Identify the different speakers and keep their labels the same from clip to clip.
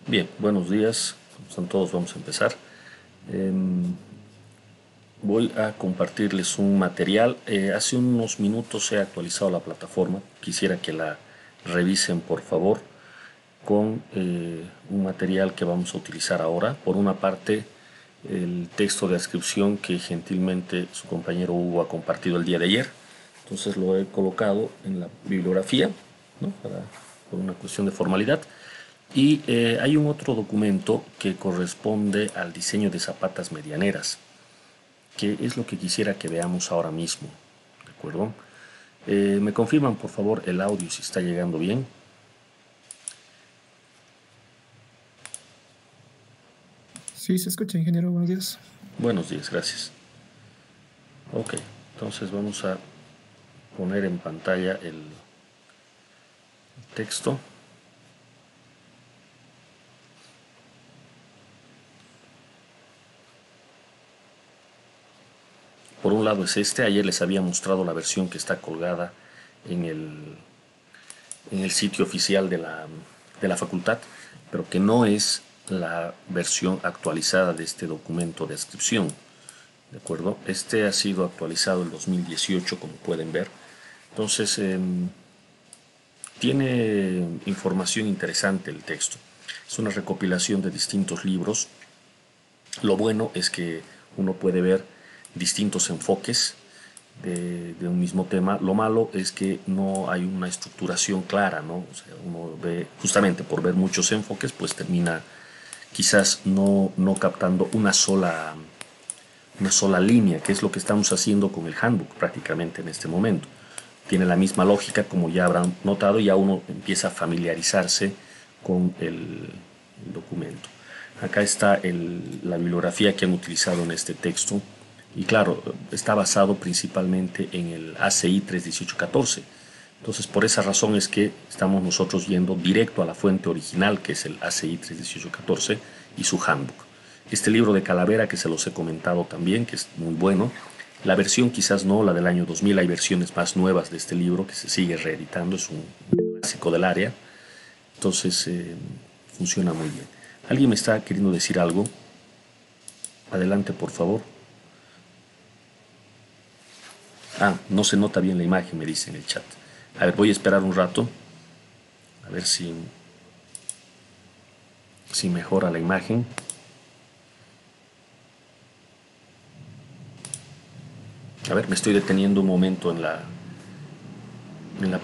Speaker 1: Bien, buenos días. ¿Cómo están todos? Vamos a empezar. Em, Voy a compartirles un material. Hace unos minutos he actualizado la plataforma. Quisiera que la revisen, por favor, con un material que vamos a utilizar ahora. Por una parte, el texto de descripción que gentilmente su compañero Hugo ha compartido el día de ayer. Entonces lo he colocado en la bibliografía, ¿no? Por una cuestión de formalidad. Y hay un otro documento que corresponde al diseño de zapatas medianeras, que es lo que quisiera que veamos ahora mismo. ¿De acuerdo? Me confirman por favor el audio si está llegando bien.
Speaker 2: Sí, se escucha, ingeniero. Buenos días.
Speaker 1: Buenos días, gracias. Ok, entonces vamos a poner en pantalla el texto. Por un lado es este, ayer les había mostrado la versión que está colgada en el sitio oficial de la facultad, pero que no es la versión actualizada de este documento de descripción. ¿De acuerdo? Este ha sido actualizado en 2018, como pueden ver. Entonces, tiene información interesante el texto. Es una recopilación de distintos libros. Lo bueno es que uno puede ver distintos enfoques de un mismo tema. Lo malo es que no hay una estructuración clara, ¿no? O sea, uno ve, justamente por ver muchos enfoques, pues termina quizás no captando una sola línea, que es lo que estamos haciendo con el handbook prácticamente en este momento. Tiene la misma lógica, como ya habrán notado, ya uno empieza a familiarizarse con el documento. Acá está la bibliografía que han utilizado en este texto y claro, está basado principalmente en el ACI 31814. Entonces, por esa razón es que estamos nosotros yendo directo a la fuente original, que es el ACI 31814 y su handbook. Este libro de Calavera, que se los he comentado también, que es muy bueno. La versión quizás no, la del año 2000, hay versiones más nuevas de este libro que se sigue reeditando, es un clásico del área. Entonces, funciona muy bien. ¿Alguien me está queriendo decir algo? Adelante, por favor. No se nota bien la imagen, me dice en el chat. A ver, voy a esperar un rato, a ver si mejora la imagen. A ver, me estoy deteniendo un momento en la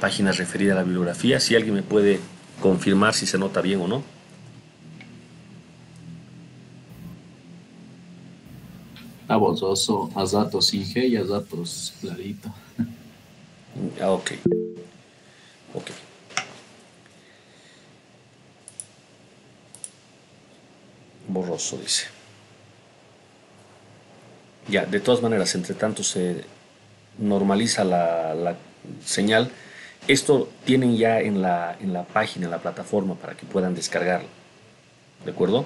Speaker 1: página referida a la bibliografía. Si alguien me puede confirmar si se nota bien o no.
Speaker 3: Está borroso, a ratos sin G y a ratos clarito.
Speaker 1: Ok, ok. Borroso, dice. Ya, de todas maneras, entre tanto se normaliza la señal. Esto tienen ya en la página, en la plataforma, para que puedan descargarlo. ¿De acuerdo?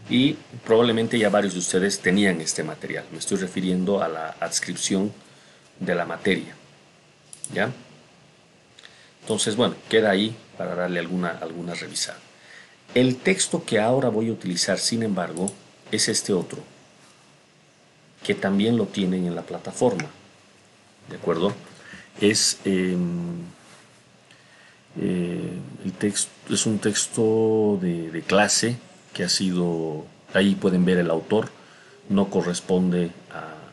Speaker 1: Y probablemente ya varios de ustedes tenían este material. Me estoy refiriendo a la adscripción de la materia. ¿Ya? Entonces, bueno, queda ahí para darle alguna revisada. El texto que ahora voy a utilizar, sin embargo, es este otro, que también lo tienen en la plataforma. ¿De acuerdo? Es el texto, es un texto de clase que ha sido, ahí pueden ver el autor, no corresponde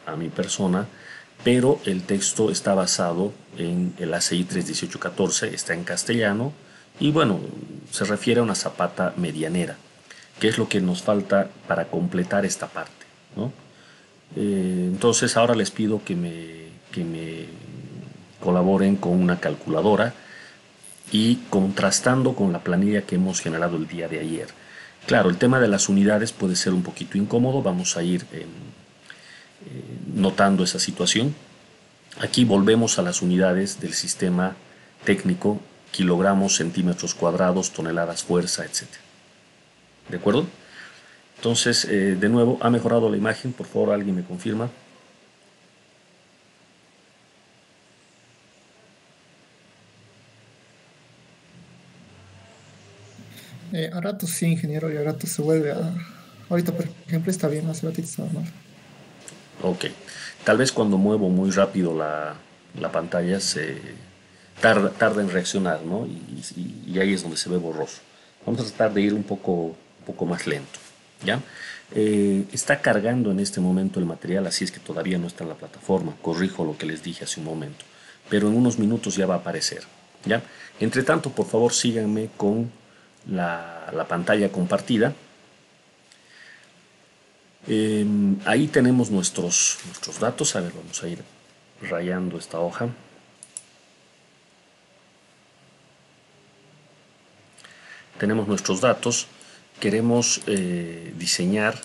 Speaker 1: a mi persona, pero el texto está basado en el ACI 31814, está en castellano y bueno, se refiere a una zapata medianera, que es lo que nos falta para completar esta parte, ¿no? Entonces ahora les pido que me colaboren con una calculadora y contrastando con la planilla que hemos generado el día de ayer. Claro, el tema de las unidades puede ser un poquito incómodo, vamos a ir notando esa situación. Aquí volvemos a las unidades del sistema técnico, kilogramos, centímetros cuadrados, toneladas, fuerza, etcétera. ¿De acuerdo? Entonces, de nuevo, ¿ha mejorado la imagen? Por favor, alguien me confirma.
Speaker 2: A ratos sí, ingeniero, y a ratos se vuelve a... Ahorita, por ejemplo, está bien, hace ratito estaba mal.
Speaker 1: Ok. Tal vez cuando muevo muy rápido la pantalla se tarda en reaccionar, ¿no? Y ahí es donde se ve borroso. Vamos a tratar de ir un poco más lento, ¿ya? Está cargando en este momento el material, así es que todavía no está en la plataforma. Corrijo lo que les dije hace un momento. Pero en unos minutos ya va a aparecer, ¿ya? Entre tanto, por favor, síganme con la pantalla compartida. Ahí tenemos nuestros datos. A ver, vamos a ir rayando esta hoja. Tenemos nuestros datos. Queremos diseñar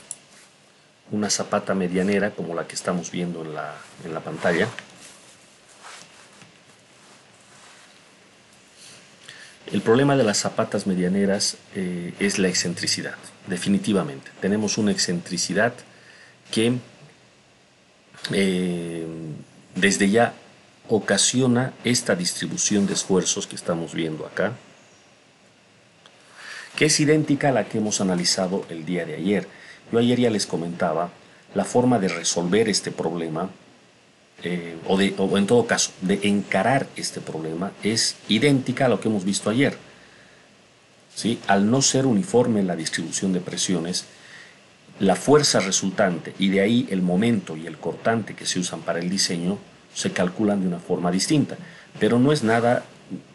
Speaker 1: una zapata medianera como la que estamos viendo en la pantalla. El problema de las zapatas medianeras es la excentricidad, definitivamente. Tenemos una excentricidad que desde ya ocasiona esta distribución de esfuerzos que estamos viendo acá, que es idéntica a la que hemos analizado el día de ayer. Yo ayer ya les comentaba la forma de resolver este problema, o en todo caso, de encarar este problema, es idéntica a lo que hemos visto ayer. ¿Sí? Al no ser uniforme la distribución de presiones, la fuerza resultante y de ahí el momento y el cortante que se usan para el diseño se calculan de una forma distinta, pero no es nada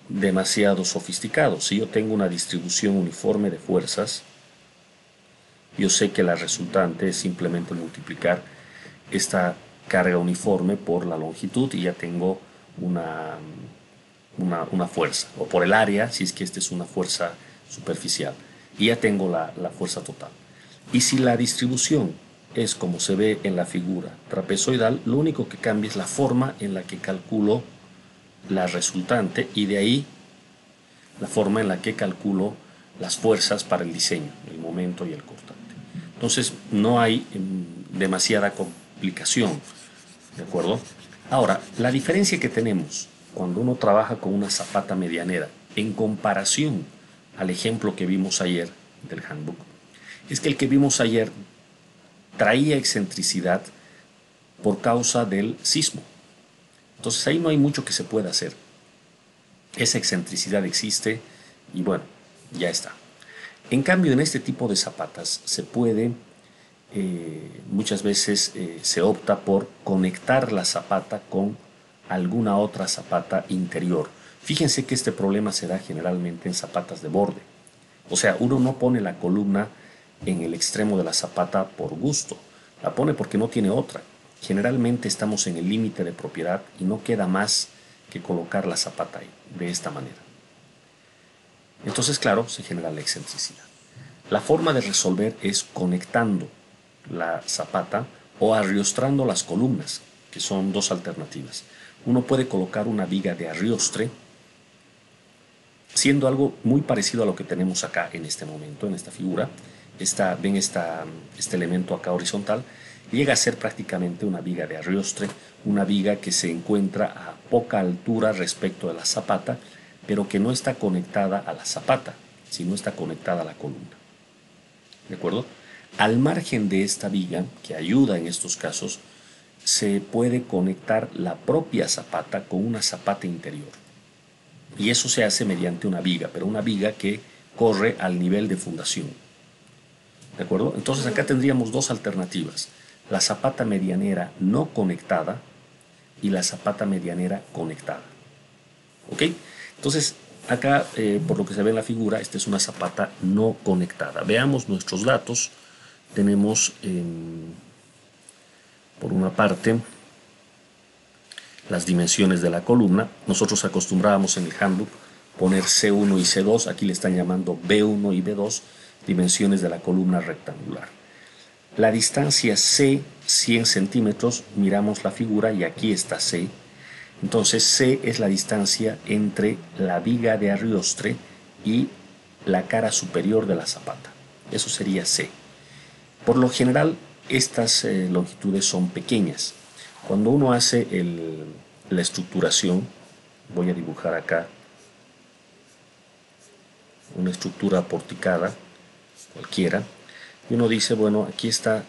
Speaker 1: demasiado sofisticado. Si yo tengo una distribución uniforme de fuerzas, yo sé que la resultante es simplemente multiplicar esta carga uniforme por la longitud y ya tengo una fuerza, o por el área, si es que esta es una fuerza superficial, y ya tengo la fuerza total. Y si la distribución es como se ve en la figura trapezoidal, lo único que cambia es la forma en la que calculo la resultante y de ahí la forma en la que calculo las fuerzas para el diseño, el momento y el cortante. Entonces no hay demasiada complicación, ¿de acuerdo? Ahora, la diferencia que tenemos cuando uno trabaja con una zapata medianera en comparación al ejemplo que vimos ayer del handbook, es que el que vimos ayer traía excentricidad por causa del sismo. Entonces ahí no hay mucho que se pueda hacer. Esa excentricidad existe y bueno, ya está. En cambio, en este tipo de zapatas se puede, muchas veces se opta por conectar la zapata con alguna otra zapata interior. Fíjense que este problema se da generalmente en zapatas de borde. O sea, uno no pone la columna en el extremo de la zapata por gusto, la pone porque no tiene otra. Generalmente estamos en el límite de propiedad y no queda más que colocar la zapata ahí, de esta manera. Entonces, claro, se genera la excentricidad. La forma de resolver es conectando la zapata o arriostrando las columnas, que son dos alternativas. Uno puede colocar una viga de arriostre, siendo algo muy parecido a lo que tenemos acá en este momento, en esta figura. Ven este elemento acá horizontal, llega a ser prácticamente una viga de arriostre, una viga que se encuentra a poca altura respecto de la zapata, pero que no está conectada a la zapata, sino está conectada a la columna. ¿De acuerdo? Al margen de esta viga, que ayuda en estos casos, se puede conectar la propia zapata con una zapata interior. Y eso se hace mediante una viga, pero una viga que corre al nivel de fundación. ¿De acuerdo? Entonces acá tendríamos dos alternativas: la zapata medianera no conectada y la zapata medianera conectada. ¿Ok? Entonces acá, por lo que se ve en la figura, esta es una zapata no conectada. Veamos nuestros datos. Tenemos, por una parte, las dimensiones de la columna. Nosotros acostumbrábamos en el handbook poner C1 y C2, aquí le están llamando B1 y B2, dimensiones de la columna rectangular. La distancia C, 100 centímetros, miramos la figura y aquí está C. Entonces C es la distancia entre la viga de arriostre y la cara superior de la zapata. Eso sería C. Por lo general, estas longitudes son pequeñas. Cuando uno hace la estructuración, voy a dibujar acá una estructura porticada, cualquiera, y uno dice, bueno, aquí está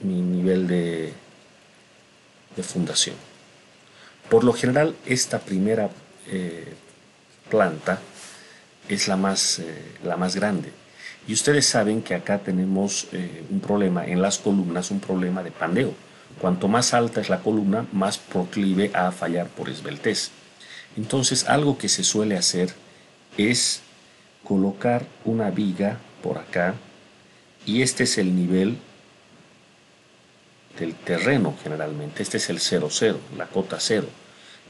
Speaker 1: mi nivel de fundación. Por lo general, esta primera planta es la más grande. Y ustedes saben que acá tenemos un problema en las columnas, un problema de pandeo. Cuanto más alta es la columna, más proclive a fallar por esbeltez. Entonces, algo que se suele hacer es colocar una viga por acá, y este es el nivel del terreno generalmente. Este es el 0,0, la cota 0.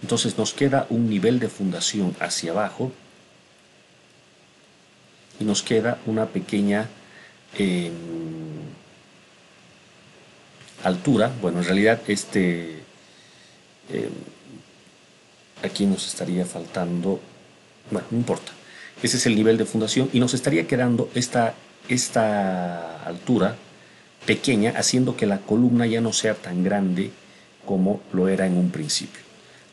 Speaker 1: Entonces nos queda un nivel de fundación hacia abajo y nos queda una pequeña altura. Bueno, en realidad aquí nos estaría faltando, bueno, no importa. Ese es el nivel de fundación y nos estaría quedando esta altura pequeña, haciendo que la columna ya no sea tan grande como lo era en un principio.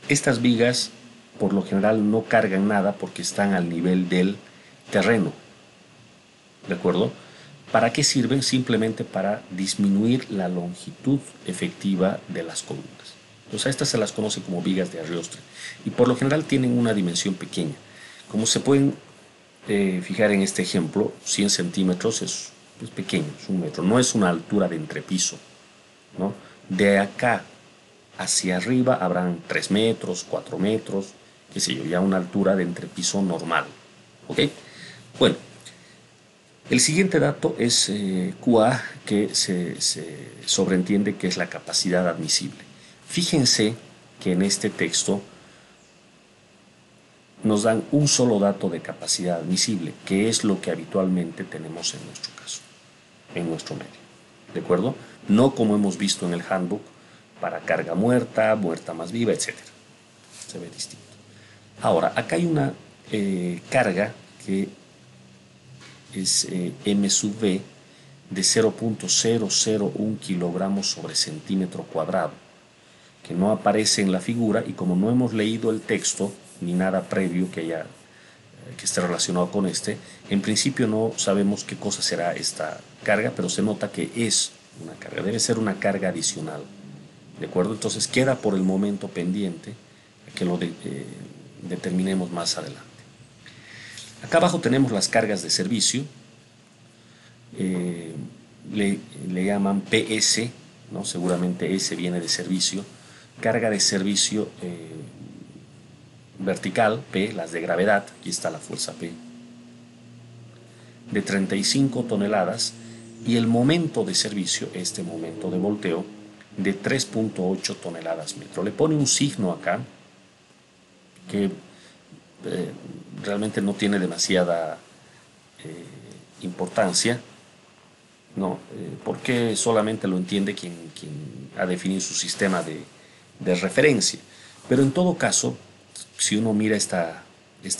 Speaker 1: Estas vigas por lo general no cargan nada porque están al nivel del terreno, ¿de acuerdo? ¿Para qué sirven? Simplemente para disminuir la longitud efectiva de las columnas. Entonces a estas se las conoce como vigas de arriostre y por lo general tienen una dimensión pequeña. Como se pueden fijar en este ejemplo, 100 centímetros es pequeño, es 1 metro, no es una altura de entrepiso, ¿no? De acá hacia arriba habrán 3 metros, 4 metros, qué sé yo, ya una altura de entrepiso normal, ¿ok? Bueno, el siguiente dato es QA, que se sobreentiende que es la capacidad admisible. Fíjense que en este texto nos dan un solo dato de capacidad admisible, que es lo que habitualmente tenemos en nuestro caso, en nuestro medio, ¿de acuerdo? No como hemos visto en el handbook para carga muerta, muerta más viva, etc. Se ve distinto. Ahora, acá hay una carga que es M sub V de 0.001 kilogramos sobre centímetro cuadrado, que no aparece en la figura, y como no hemos leído el texto ni nada previo que esté relacionado con en principio no sabemos qué cosa será esta carga, pero se nota que es una carga, debe ser una carga adicional, ¿de acuerdo? Entonces queda por el momento pendiente a que lo determinemos más adelante. Acá abajo tenemos las cargas de servicio, le llaman PS, ¿no? Seguramente S viene de servicio. Carga de servicio vertical, P, las de gravedad, aquí está la fuerza P, de 35 toneladas, y el momento de servicio, este momento de volteo, de 3.8 toneladas metro. Le pone un signo acá que realmente no tiene demasiada importancia, ¿no? Porque solamente lo entiende quien ha definido su sistema de referencia. Pero en todo caso, si uno mira esta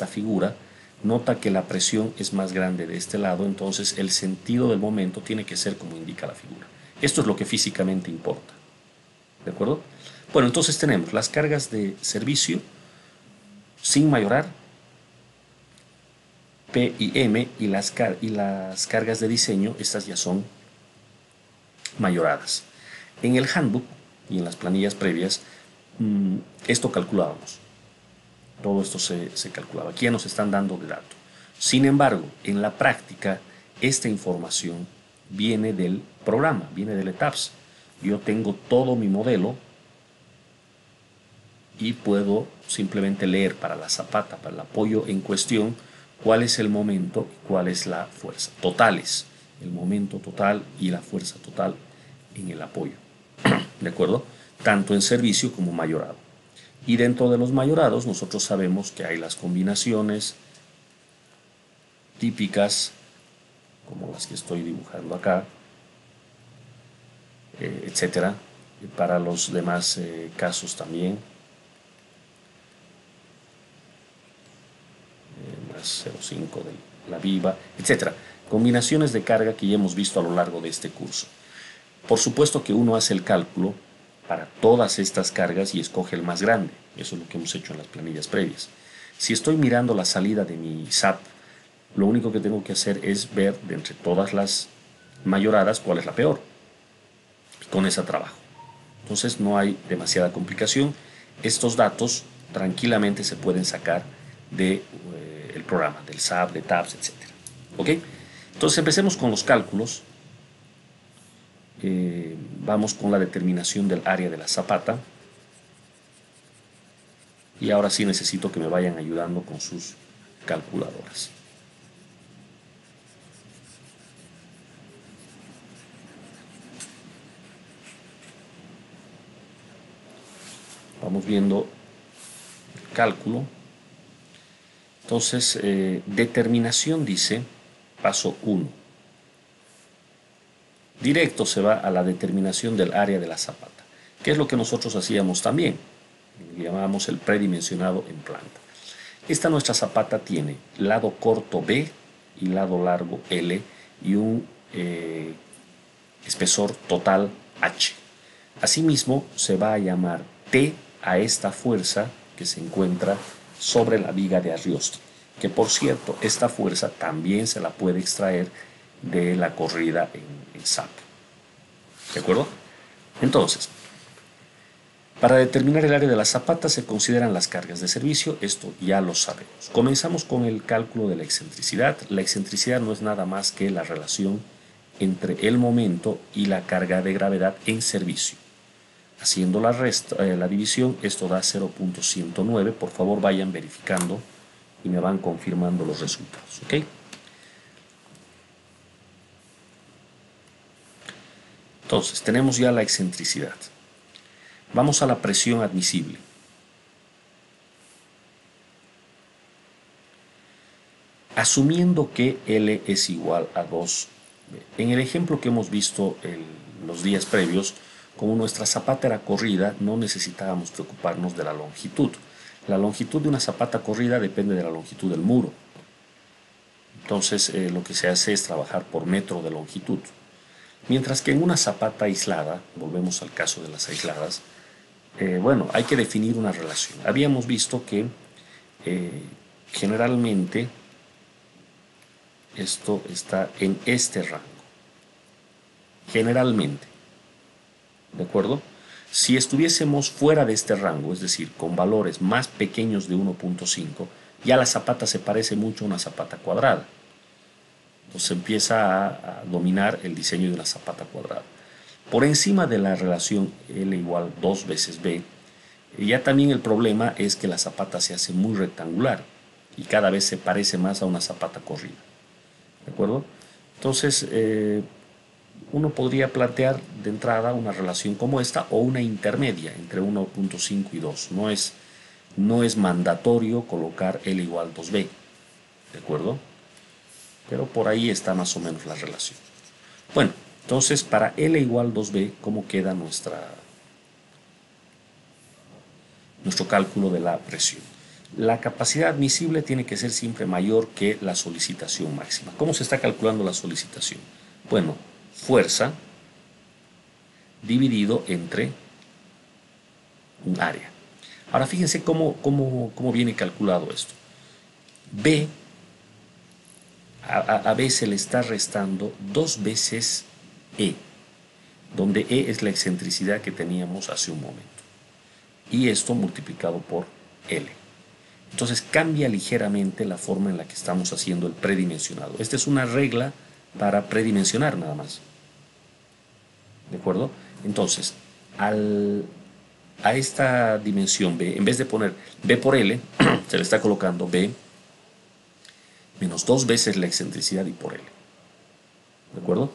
Speaker 1: figura, nota que la presión es más grande de este lado, entonces el sentido del momento tiene que ser como indica la figura. Esto es lo que físicamente importa, ¿de acuerdo? Bueno, entonces tenemos las cargas de servicio sin mayorar, P y M, y las cargas de diseño, estas ya son mayoradas. En el handbook y en las planillas previas, esto calculábamos. Todo esto se calculaba. Aquí ya nos están dando de dato. Sin embargo, en la práctica, esta información viene del programa, viene del ETABS. Yo tengo todo mi modelo y puedo simplemente leer para la zapata, para el apoyo en cuestión, cuál es el momento y cuál es la fuerza. Totales, el momento total y la fuerza total en el apoyo. ¿De acuerdo? Tanto en servicio como mayorado. Y dentro de los mayorados nosotros sabemos que hay las combinaciones típicas, como las que estoy dibujando acá, etcétera. Para los demás casos también. Más 0,5 de la viva, etcétera. Combinaciones de carga que ya hemos visto a lo largo de este curso. Por supuesto que uno hace el cálculo para todas estas cargas y escoge el más grande. Eso es lo que hemos hecho en las planillas previas. Si estoy mirando la salida de mi SAP Lo único que tengo que hacer es ver de entre todas las mayoradas cuál es la peor. Con esa trabajo. Entonces no hay demasiada complicación. Estos datos tranquilamente se pueden sacar de el programa, del SAP, de TAPS, etc. ¿Ok? Entonces empecemos con los cálculos. Vamos con la determinación del área de la zapata. Y ahora sí necesito que me vayan ayudando con sus calculadoras. Vamos viendo el cálculo. Entonces, determinación dice, paso 1. Directo se va a la determinación del área de la zapata, que es lo que nosotros hacíamos también. Llamábamos el predimensionado en planta. Esta nuestra zapata tiene lado corto B y lado largo L y un espesor total H. Asimismo, se va a llamar T a esta fuerza que se encuentra sobre la viga de Ariosto, que por cierto, esta fuerza también se la puede extraer de la corrida en SAP. ¿De acuerdo? Entonces, para determinar el área de la zapata se consideran las cargas de servicio, esto ya lo sabemos. Comenzamos con el cálculo de la excentricidad. La excentricidad no es nada más que la relación entre el momento y la carga de gravedad en servicio. Haciendo la división, esto da 0.109. Por favor, vayan verificando y me van confirmando los resultados. ¿Ok? Entonces, tenemos ya la excentricidad. Vamos a la presión admisible. Asumiendo que L es igual a 2. En el ejemplo que hemos visto en los días previos, como nuestra zapata era corrida, no necesitábamos preocuparnos de la longitud. La longitud de una zapata corrida depende de la longitud del muro. Entonces, lo que se hace es trabajar por metro de longitud. Mientras que en una zapata aislada, volvemos al caso de las aisladas, bueno, hay que definir una relación. Habíamos visto que generalmente esto está en este rango. Generalmente. ¿De acuerdo? Si estuviésemos fuera de este rango, es decir, con valores más pequeños de 1.5, ya la zapata se parece mucho a una zapata cuadrada. Entonces empieza a dominar el diseño de una zapata cuadrada. Por encima de la relación L igual 2 veces B, ya también el problema es que la zapata se hace muy rectangular y cada vez se parece más a una zapata corrida. ¿De acuerdo? Entonces, uno podría plantear de entrada una relación como esta o una intermedia entre 1.5 y 2. No es mandatorio colocar L igual 2B. ¿De acuerdo? Pero por ahí está más o menos la relación. Bueno, entonces para L igual 2B, ¿cómo queda nuestro cálculo de la presión? La capacidad admisible tiene que ser siempre mayor que la solicitación máxima. ¿Cómo se está calculando la solicitación? Bueno, fuerza dividido entre un área. Ahora fíjense cómo viene calculado esto. B, a B se le está restando 2 veces E, donde E es la excentricidad que teníamos hace un momento. Y esto multiplicado por L. Entonces cambia ligeramente la forma en la que estamos haciendo el predimensionado. Esta es una regla para predimensionar nada más. ¿De acuerdo? Entonces, a esta dimensión B, en vez de poner B por L, se le está colocando B menos 2 veces la excentricidad y por L. ¿De acuerdo?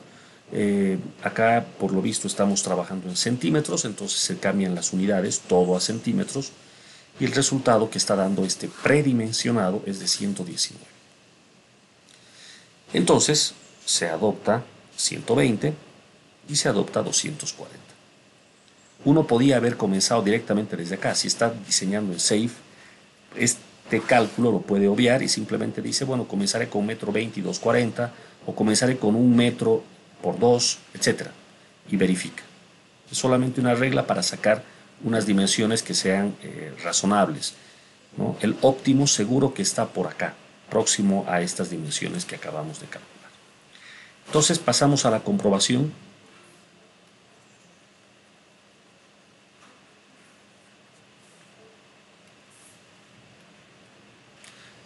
Speaker 1: Acá, por lo visto, estamos trabajando en centímetros, entonces se cambian las unidades, todo a centímetros, y el resultado que está dando este predimensionado es de 119. Entonces, se adopta 120 y se adopta 240. Uno podía haber comenzado directamente desde acá. Si está diseñando en SAFE, este cálculo lo puede obviar y simplemente dice, bueno, comenzaré con 1,20 m y 240, o comenzaré con 1 metro por 2, etc. Y verifica. Es solamente una regla para sacar unas dimensiones que sean razonables, ¿no? El óptimo seguro que está por acá, próximo a estas dimensiones que acabamos de calcular. Entonces pasamos a la comprobación.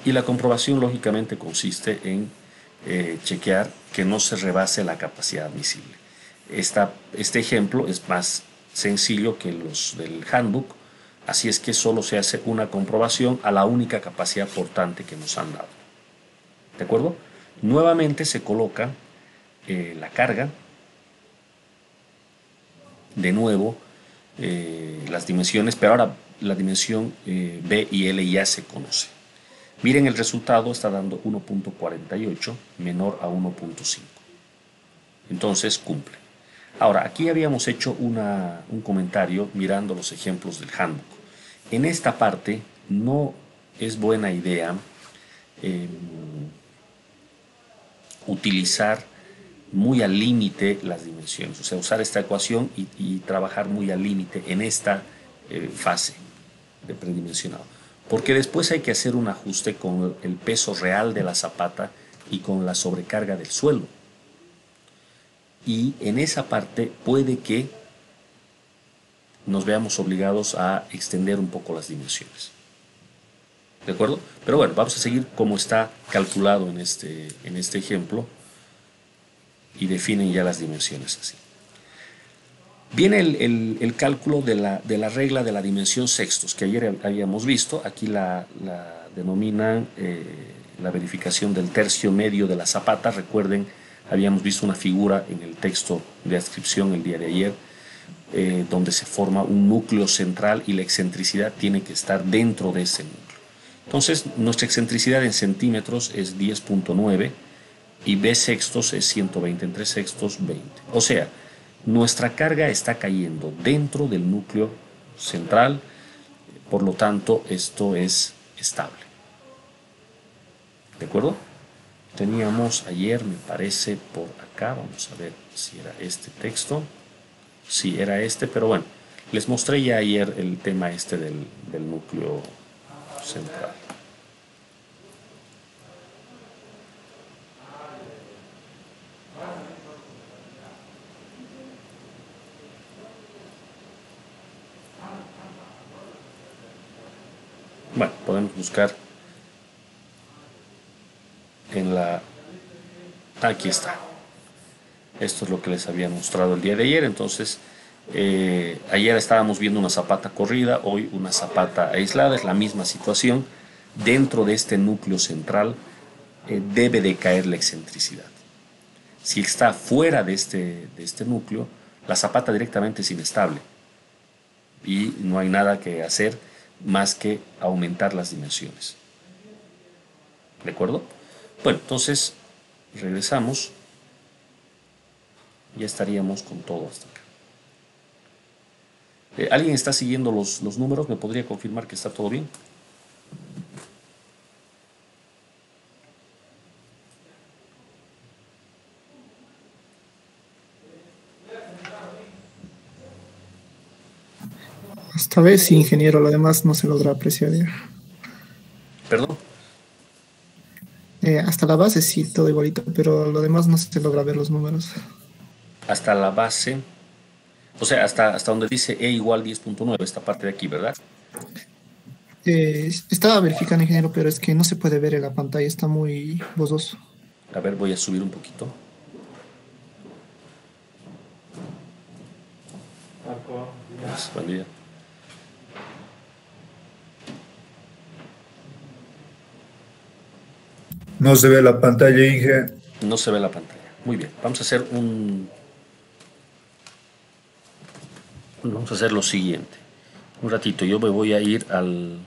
Speaker 1: Y la comprobación lógicamente consiste en chequear que no se rebase la capacidad admisible. Este ejemplo es más sencillo que los del handbook, así es que solo se hace una comprobación a la única capacidad portante que nos han dado. ¿De acuerdo? Nuevamente se coloca la carga, de nuevo las dimensiones, pero ahora la dimensión B y L ya se conoce. Miren, el resultado está dando 1.48 menor a 1.5. Entonces cumple. Ahora, aquí habíamos hecho un comentario mirando los ejemplos del handbook. En esta parte no es buena idea utilizar muy al límite las dimensiones, o sea, usar esta ecuación y trabajar muy al límite en esta fase de predimensionado, porque después hay que hacer un ajuste con el peso real de la zapata y con la sobrecarga del suelo. Y en esa parte puede que nos veamos obligados a extender un poco las dimensiones. ¿De acuerdo? Pero bueno, vamos a seguir como está calculado en este ejemplo y definen ya las dimensiones así. Viene el cálculo de la regla de la dimensión sextos, que ayer habíamos visto. Aquí la denominan la verificación del tercio medio de la zapata. Recuerden, habíamos visto una figura en el texto de adscripción el día de ayer, donde se forma un núcleo central y la excentricidad tiene que estar dentro de ese núcleo. Entonces, nuestra excentricidad en centímetros es 10.9 y B sextos es 120 entre sextos, 20. O sea, nuestra carga está cayendo dentro del núcleo central, por lo tanto, esto es estable. ¿De acuerdo? Teníamos ayer, me parece, por acá, vamos a ver si era este texto. Sí, era este, pero bueno, les mostré ya ayer el tema este del núcleo central. Bueno, podemos buscar en la... Aquí está. Esto es lo que les había mostrado el día de ayer. Entonces, ayer estábamos viendo una zapata corrida, hoy una zapata aislada. Es la misma situación. Dentro de este núcleo central debe de caer la excentricidad. Si está fuera de este núcleo, la zapata directamente es inestable y no hay nada que hacer más que aumentar las dimensiones. ¿De acuerdo? Bueno, entonces regresamos. Ya estaríamos con todo hasta acá. ¿Alguien está siguiendo los números? ¿Me podría confirmar que está todo bien?
Speaker 2: Esta vez sí, ingeniero, lo demás no se logra apreciar ya.
Speaker 1: ¿Perdón?
Speaker 2: Hasta la base sí, todo igualito, pero lo demás no se logra ver los números.
Speaker 1: Hasta la base, o sea, hasta donde dice E igual 10.9, esta parte de aquí, ¿verdad?
Speaker 2: Estaba verificando, ingeniero, pero es que no se puede ver en la pantalla, está muy borroso.
Speaker 1: A ver, voy a subir un poquito. Buen día.
Speaker 4: No se ve la pantalla, Inge.
Speaker 1: No se ve la pantalla. Muy bien, vamos a hacer vamos a hacer lo siguiente. Un ratito, yo me voy a ir al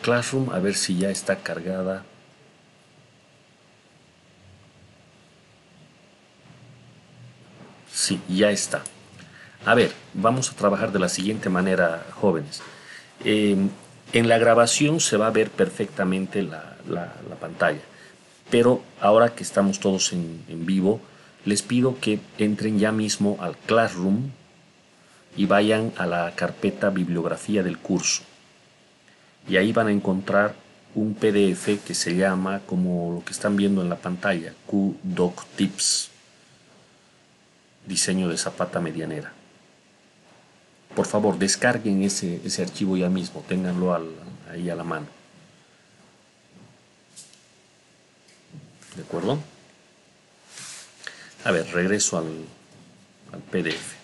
Speaker 1: Classroom a ver si ya está cargada. Sí, ya está. A ver, vamos a trabajar de la siguiente manera, jóvenes. En la grabación se va a ver perfectamente la pantalla, pero ahora que estamos todos en vivo, les pido que entren ya mismo al Classroom y vayan a la carpeta bibliografía del curso. Y ahí van a encontrar un PDF que se llama, como lo que están viendo en la pantalla, QDoc Tips, diseño de zapata medianera. Por favor, descarguen ese archivo ya mismo, ténganlo ahí a la mano. ¿De acuerdo? A ver, regreso al PDF.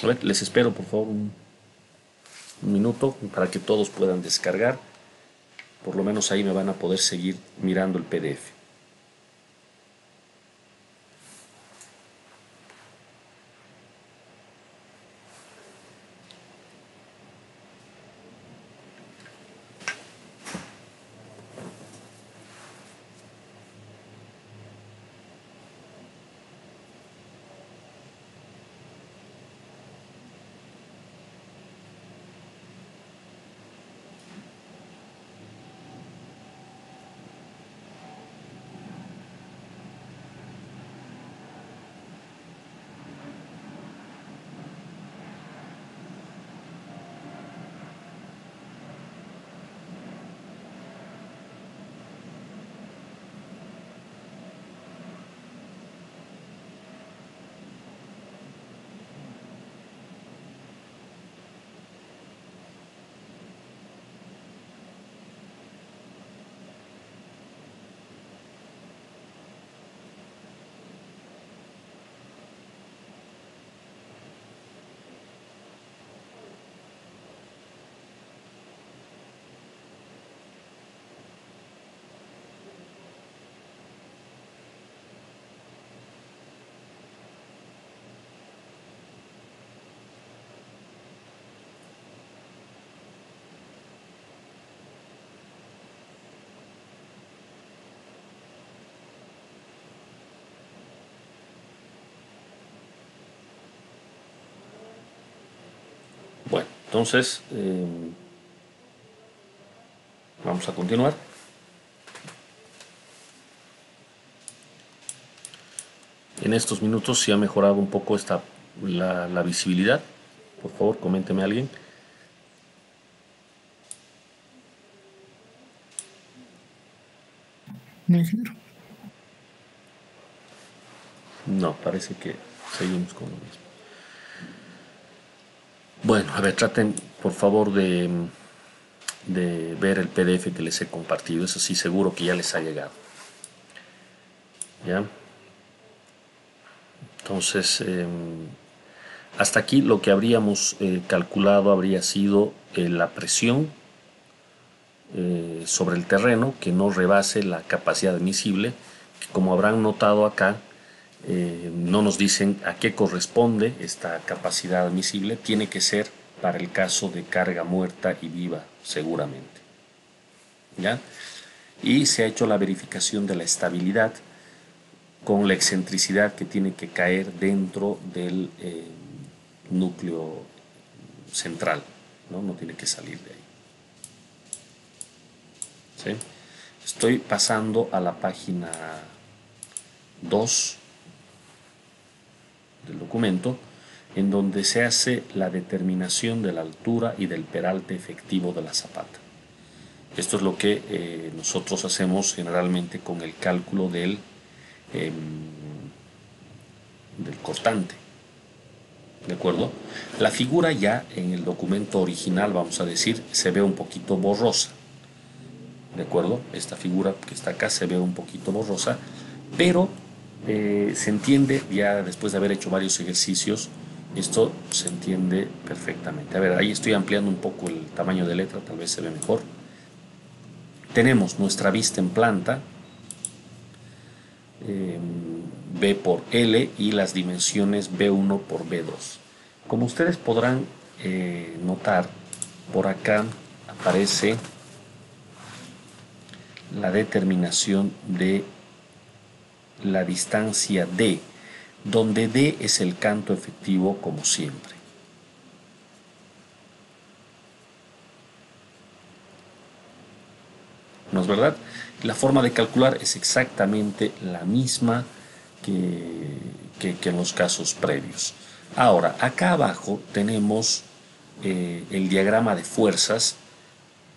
Speaker 1: A ver, les espero por favor un minuto para que todos puedan descargar. Por lo menos ahí me van a poder seguir mirando el PDF. Bueno, entonces vamos a continuar. En estos minutos sí ha mejorado un poco la visibilidad. Por favor, coménteme alguien.
Speaker 2: No, ingeniero.
Speaker 1: No, parece que seguimos con lo mismo. Bueno, a ver, traten por favor de ver el PDF que les he compartido. Eso sí, seguro que ya les ha llegado. ¿Ya? Entonces, hasta aquí lo que habríamos calculado habría sido la presión sobre el terreno que no rebase la capacidad admisible, que como habrán notado acá, no nos dicen a qué corresponde esta capacidad admisible. Tiene que ser para el caso de carga muerta y viva, seguramente. ¿Ya? Y se ha hecho la verificación de la estabilidad con la excentricidad que tiene que caer dentro del núcleo central, ¿no? No tiene que salir de ahí. ¿Sí? Estoy pasando a la página 2 del documento, en donde se hace la determinación de la altura y del peralte efectivo de la zapata. Esto es lo que nosotros hacemos generalmente con el cálculo del cortante. ¿De acuerdo? La figura ya en el documento original, vamos a decir, se ve un poquito borrosa. ¿De acuerdo? Esta figura que está acá se ve un poquito borrosa, pero se entiende, ya después de haber hecho varios ejercicios, esto se entiende perfectamente. A ver, ahí estoy ampliando un poco el tamaño de letra, tal vez se ve mejor. Tenemos nuestra vista en planta, B por L, y las dimensiones B1 por B2. Como ustedes podrán notar, por acá aparece la determinación de la distancia D, donde D es el canto efectivo como siempre. ¿No es verdad? La forma de calcular es exactamente la misma que en los casos previos. Ahora, acá abajo tenemos el diagrama de fuerzas,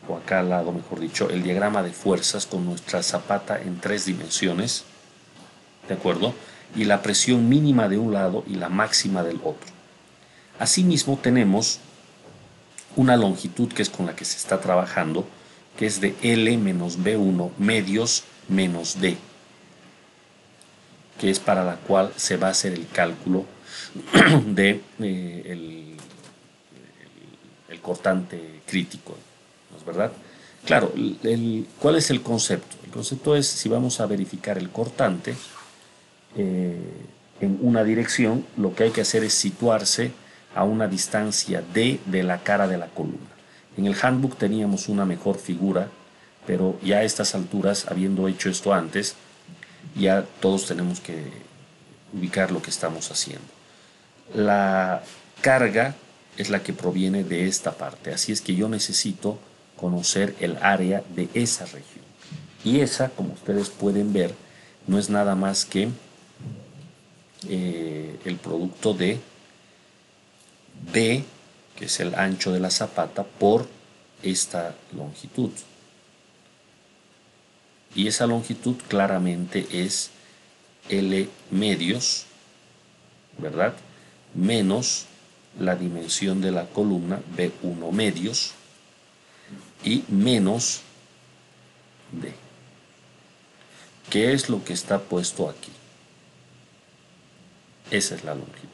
Speaker 1: o acá al lado, mejor dicho, el diagrama de fuerzas con nuestra zapata en 3 dimensiones, ¿de acuerdo? Y la presión mínima de un lado y la máxima del otro. Asimismo, tenemos una longitud que es con la que se está trabajando, que es de L menos B1 medios menos D, que es para la cual se va a hacer el cálculo de el cortante crítico, ¿no es verdad? Claro, ¿cuál es el concepto? El concepto es, si vamos a verificar el cortante en una dirección, lo que hay que hacer es situarse a una distancia D de la cara de la columna. En el handbook teníamos una mejor figura, pero ya a estas alturas, habiendo hecho esto antes, ya todos tenemos que ubicar lo que estamos haciendo. La carga es la que proviene de esta parte, así es que yo necesito conocer el área de esa región. Y esa, como ustedes pueden ver, no es nada más que el producto de B, que es el ancho de la zapata, por esta longitud. Y esa longitud claramente es L medios, ¿verdad? Menos la dimensión de la columna B1 medios y menos D. ¿Qué es lo que está puesto aquí? Esa es la longitud.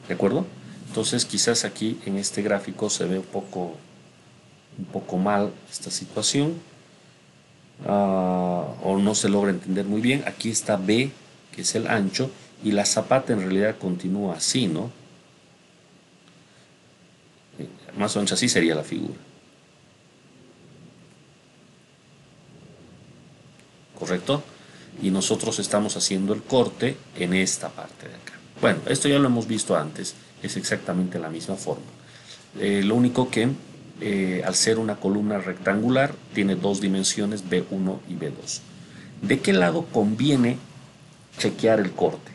Speaker 1: ¿De acuerdo? Entonces quizás aquí en este gráfico se ve un poco mal esta situación, o no se logra entender muy bien. Aquí está B, que es el ancho, y la zapata en realidad continúa así, ¿no? Más o menos así sería la figura. ¿Correcto? Y nosotros estamos haciendo el corte en esta parte de acá. Bueno, esto ya lo hemos visto antes, es exactamente la misma forma. Lo único que al ser una columna rectangular tiene 2 dimensiones, B1 y B2. ¿De qué lado conviene chequear el corte?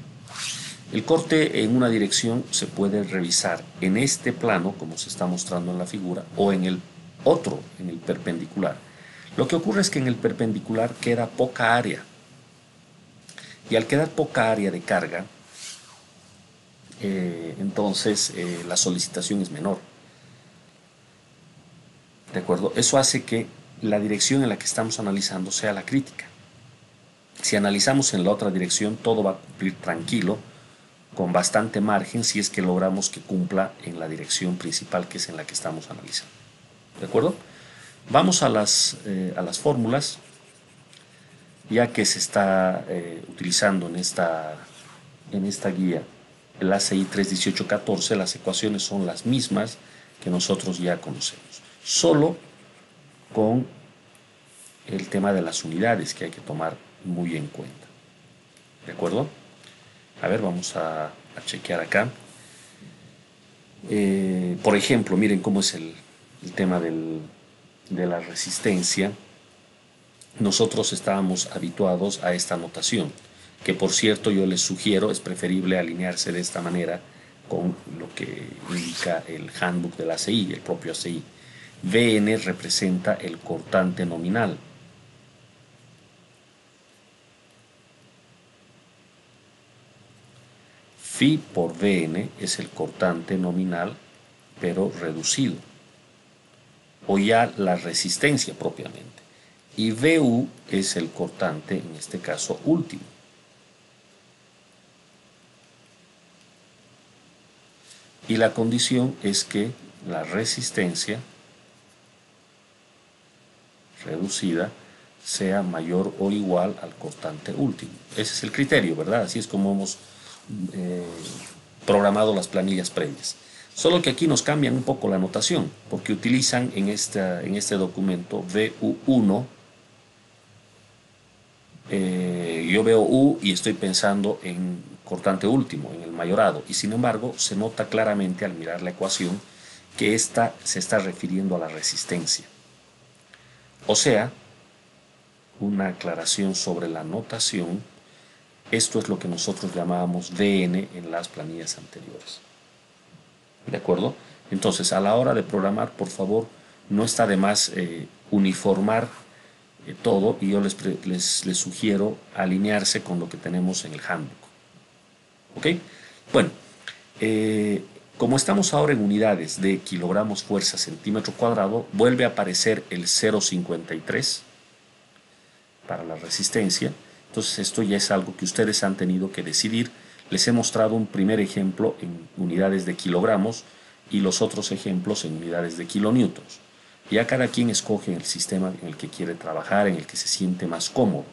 Speaker 1: El corte en una dirección se puede revisar en este plano, como se está mostrando en la figura, o en el otro, en el perpendicular. Lo que ocurre es que en el perpendicular queda poca área, y al quedar poca área de carga, entonces la solicitación es menor. ¿De acuerdo? Eso hace que la dirección en la que estamos analizando sea la crítica. Si analizamos en la otra dirección, todo va a cumplir tranquilo, con bastante margen, si es que logramos que cumpla en la dirección principal, que es en la que estamos analizando. ¿De acuerdo? Vamos a las fórmulas, ya que se está utilizando en esta guía el ACI 31814, las ecuaciones son las mismas que nosotros ya conocemos, solo con el tema de las unidades que hay que tomar muy en cuenta. ¿De acuerdo? A ver, vamos a chequear acá. Por ejemplo, miren cómo es el tema de la resistencia. Nosotros estábamos habituados a esta notación, que por cierto yo les sugiero, es preferible alinearse de esta manera con lo que indica el handbook del ACI, el propio ACI. Vn representa el cortante nominal. Phi por Vn es el cortante nominal, pero reducido, o ya la resistencia propiamente. Y Vu es el cortante, en este caso, último. Y la condición es que la resistencia reducida sea mayor o igual al cortante último. Ese es el criterio, ¿verdad? Así es como hemos programado las planillas previas. Solo que aquí nos cambian un poco la notación, porque utilizan en este documento VU1. Yo veo U y estoy pensando en cortante último, en el mayorado, y sin embargo se nota claramente al mirar la ecuación que esta se está refiriendo a la resistencia. O sea, una aclaración sobre la notación Esto es lo que nosotros llamábamos DN en las planillas anteriores. ¿De acuerdo? Entonces, a la hora de programar, por favor, no está de más uniformar todo, y yo les sugiero alinearse con lo que tenemos en el handbook. ¿Ok? Bueno, como estamos ahora en unidades de kilogramos fuerza centímetro cuadrado, vuelve a aparecer el 0,53 para la resistencia. Entonces esto ya es algo que ustedes han tenido que decidir. Les he mostrado un primer ejemplo en unidades de kilogramos y los otros ejemplos en unidades de kilonewtons. Ya cada quien escoge el sistema en el que quiere trabajar, en el que se siente más cómodo.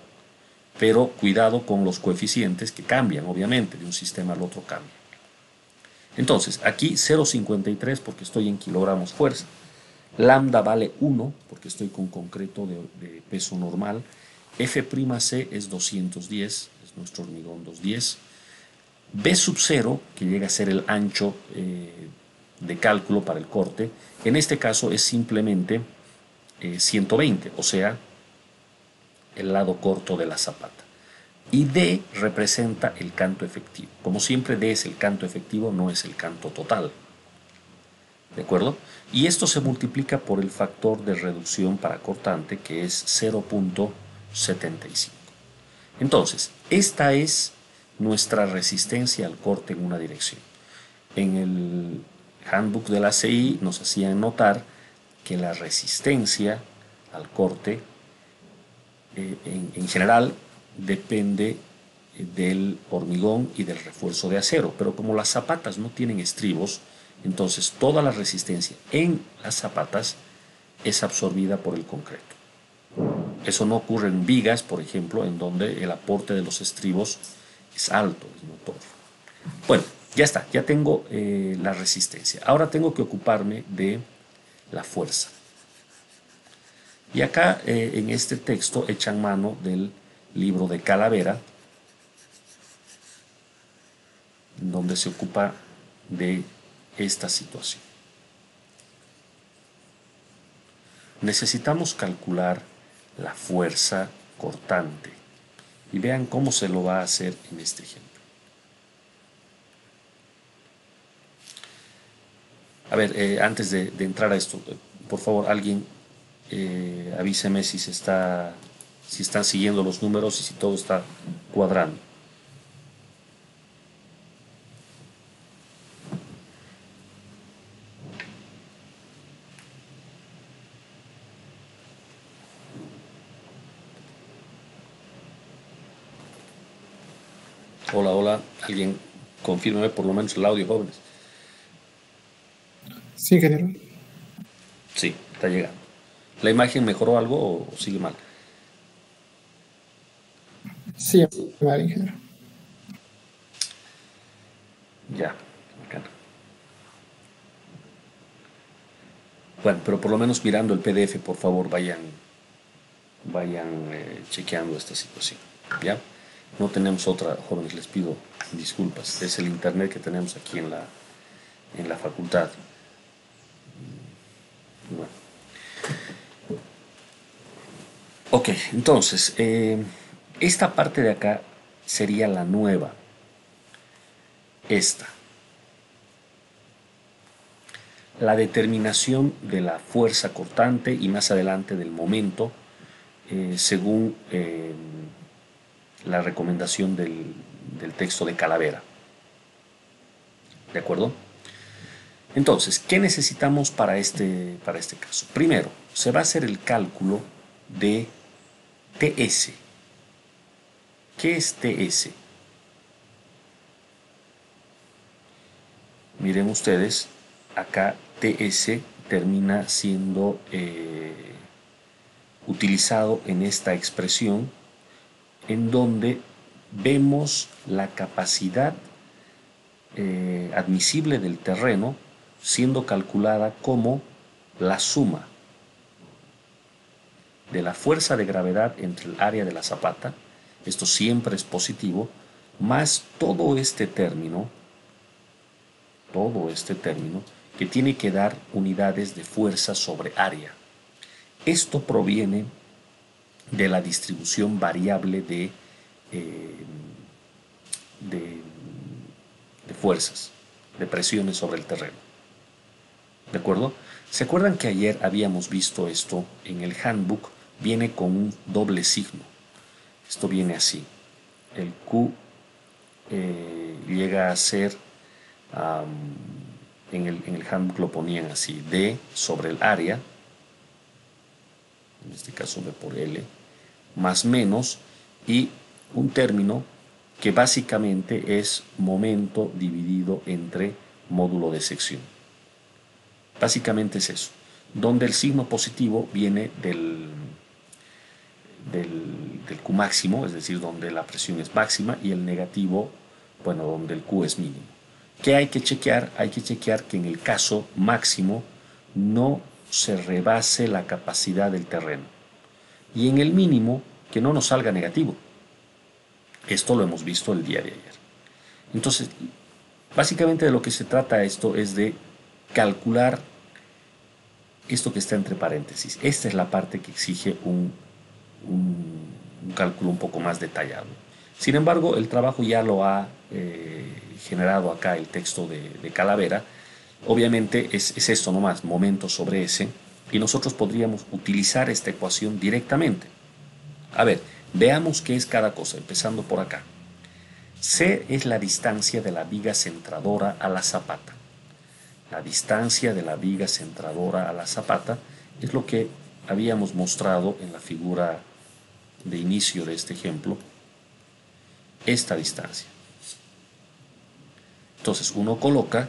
Speaker 1: Pero cuidado con los coeficientes que cambian, obviamente, de un sistema al otro cambia. Entonces, aquí 0,53 porque estoy en kilogramos fuerza. Lambda vale 1 porque estoy con concreto de peso normal. F'C es 210, es nuestro hormigón 210. B sub 0, que llega a ser el ancho de cálculo para el corte, en este caso es simplemente 120, o sea, el lado corto de la zapata. Y D representa el canto efectivo. Como siempre, D es el canto efectivo, no es el canto total. ¿De acuerdo? Y esto se multiplica por el factor de reducción para cortante, que es 0,75. Entonces, esta es nuestra resistencia al corte en una dirección. En el handbook de la CI nos hacían notar que la resistencia al corte en general depende del hormigón y del refuerzo de acero, pero como las zapatas no tienen estribos, entonces toda la resistencia en las zapatas es absorbida por el concreto. Eso no ocurre en vigas, por ejemplo, en donde el aporte de los estribos es alto, es notorio. Bueno, ya está, ya tengo la resistencia. Ahora tengo que ocuparme de la fuerza. Y acá en este texto echan mano del libro de Calavera, donde se ocupa de esta situación. Necesitamos calcular la fuerza cortante y vean cómo se lo va a hacer en este ejemplo. A ver, antes de entrar a esto, por favor, alguien avíseme si están siguiendo los números y si todo está cuadrando. Hola, hola, alguien confírmeme por lo menos el audio, jóvenes.
Speaker 2: Sí, ingeniero.
Speaker 1: Sí, está llegando. ¿La imagen mejoró algo o sigue mal?
Speaker 2: Sí, vale, ingeniero.
Speaker 1: Ya, bacano. Bueno, pero por lo menos mirando el PDF, por favor, vayan chequeando esta situación. ¿Ya? No tenemos otra, jóvenes, les pido disculpas. Es el internet que tenemos aquí en la facultad. Bueno. Ok, entonces, esta parte de acá sería la nueva. Esta. La determinación de la fuerza cortante y más adelante del momento, según la recomendación del texto de Calavera. ¿De acuerdo? Entonces, ¿qué necesitamos para este caso? Primero, se va a hacer el cálculo de TS. ¿Qué es TS? Miren ustedes, acá TS termina siendo utilizado en esta expresión en donde vemos la capacidad admisible del terreno siendo calculada como la suma de la fuerza de gravedad entre el área de la zapata, esto siempre es positivo, más todo este término que tiene que dar unidades de fuerza sobre área. Esto proviene de la distribución variable de de, de fuerzas, de presiones sobre el terreno. ¿De acuerdo? ¿Se acuerdan que ayer habíamos visto esto? En el handbook viene con un doble signo. Esto viene así. El Q llega a ser, en el handbook lo ponían así, D sobre el área, en este caso B por L, más menos, y un término que básicamente es momento dividido entre módulo de sección. Básicamente es eso, donde el signo positivo viene del Q máximo, es decir, donde la presión es máxima, y el negativo, bueno, donde el Q es mínimo. ¿Qué hay que chequear? Hay que chequear que en el caso máximo no se rebase la capacidad del terreno. Y en el mínimo, que no nos salga negativo. Esto lo hemos visto el día de ayer. Entonces, básicamente de lo que se trata esto es de calcular esto que está entre paréntesis. Esta es la parte que exige un cálculo un poco más detallado. Sin embargo, el trabajo ya lo ha generado acá el texto de Calavera. Obviamente es esto nomás, momento sobre S, y nosotros podríamos utilizar esta ecuación directamente. A ver, veamos qué es cada cosa, empezando por acá. C es la distancia de la viga centradora a la zapata. La distancia de la viga centradora a la zapata es lo que habíamos mostrado en la figura de inicio de este ejemplo, esta distancia. Entonces uno coloca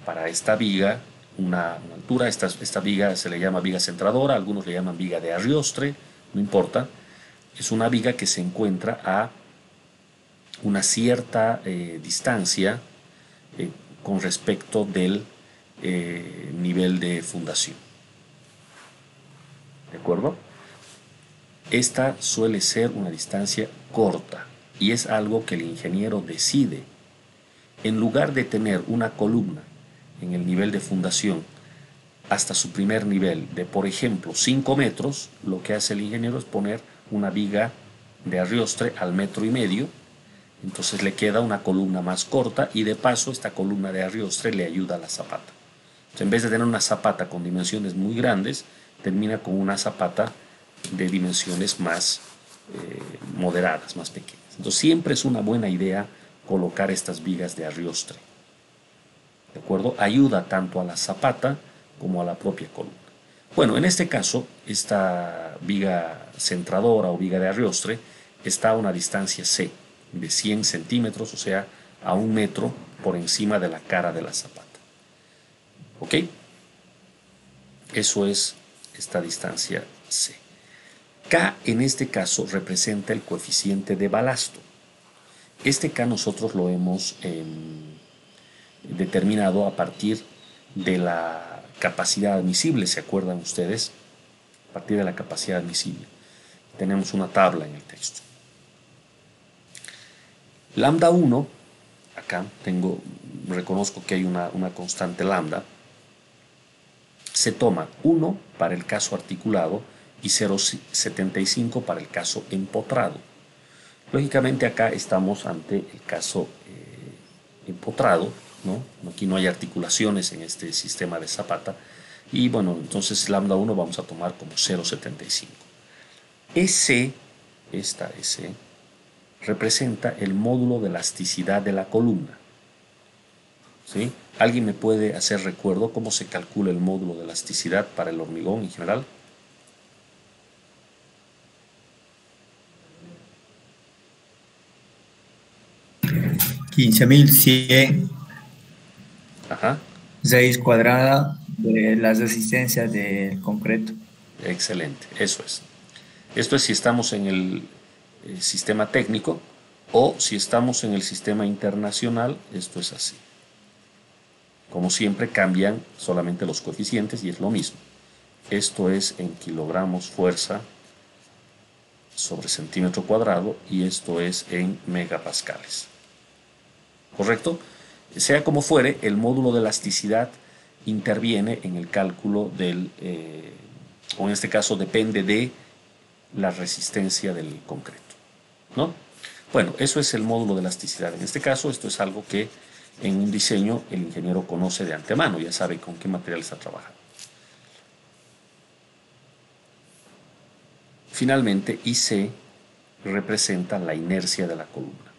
Speaker 1: para esta viga una altura, esta viga se le llama viga centradora, algunos le llaman viga de arriostre, no importa, es una viga que se encuentra a una cierta distancia con respecto del nivel de fundación. ¿De acuerdo? Esta suele ser una distancia corta y es algo que el ingeniero decide. En lugar de tener una columna en el nivel de fundación hasta su primer nivel de, por ejemplo, 5 metros, lo que hace el ingeniero es poner una viga de arriostre al 1,5 metros, entonces le queda una columna más corta y de paso esta columna de arriostre le ayuda a la zapata. Entonces, en vez de tener una zapata con dimensiones muy grandes, termina con una zapata de dimensiones más moderadas, más pequeñas. Entonces siempre es una buena idea colocar estas vigas de arriostre. ¿De acuerdo? Ayuda tanto a la zapata como a la propia columna. Bueno, en este caso, esta viga centradora o viga de arriostre está a una distancia C de 100 centímetros, o sea, a 1 metro por encima de la cara de la zapata. ¿Ok? Eso es esta distancia C. K en este caso representa el coeficiente de balasto. Este K nosotros lo hemos determinado a partir de la capacidad admisible, ¿se acuerdan ustedes? A partir de la capacidad admisible. Tenemos una tabla en el texto. Lambda 1, acá reconozco que hay una constante lambda, se toma 1 para el caso articulado y 0,75 para el caso empotrado. Lógicamente acá estamos ante el caso empotrado, ¿no? Aquí no hay articulaciones en este sistema de zapata y bueno, entonces lambda 1 vamos a tomar como 0,75. S, esta S, representa el módulo de elasticidad de la columna. ¿Sí? ¿Alguien me puede hacer recuerdo cómo se calcula el módulo de elasticidad para el hormigón en general?
Speaker 4: $15,100
Speaker 1: Ajá.
Speaker 4: raíz cuadrada de las resistencias del concreto.
Speaker 1: Excelente, eso es. Esto es si estamos en el sistema técnico o si estamos en el sistema internacional, esto es así. Como siempre cambian solamente los coeficientes y es lo mismo. Esto es en kilogramos fuerza sobre centímetro cuadrado y esto es en megapascales. ¿Correcto? Sea como fuere, el módulo de elasticidad interviene en el cálculo del, o en este caso depende de la resistencia del concreto, ¿no? Bueno, eso es el módulo de elasticidad. En este caso, esto es algo que en un diseño el ingeniero conoce de antemano, ya sabe con qué material está trabajando. Finalmente, IC representa la inercia de la columna.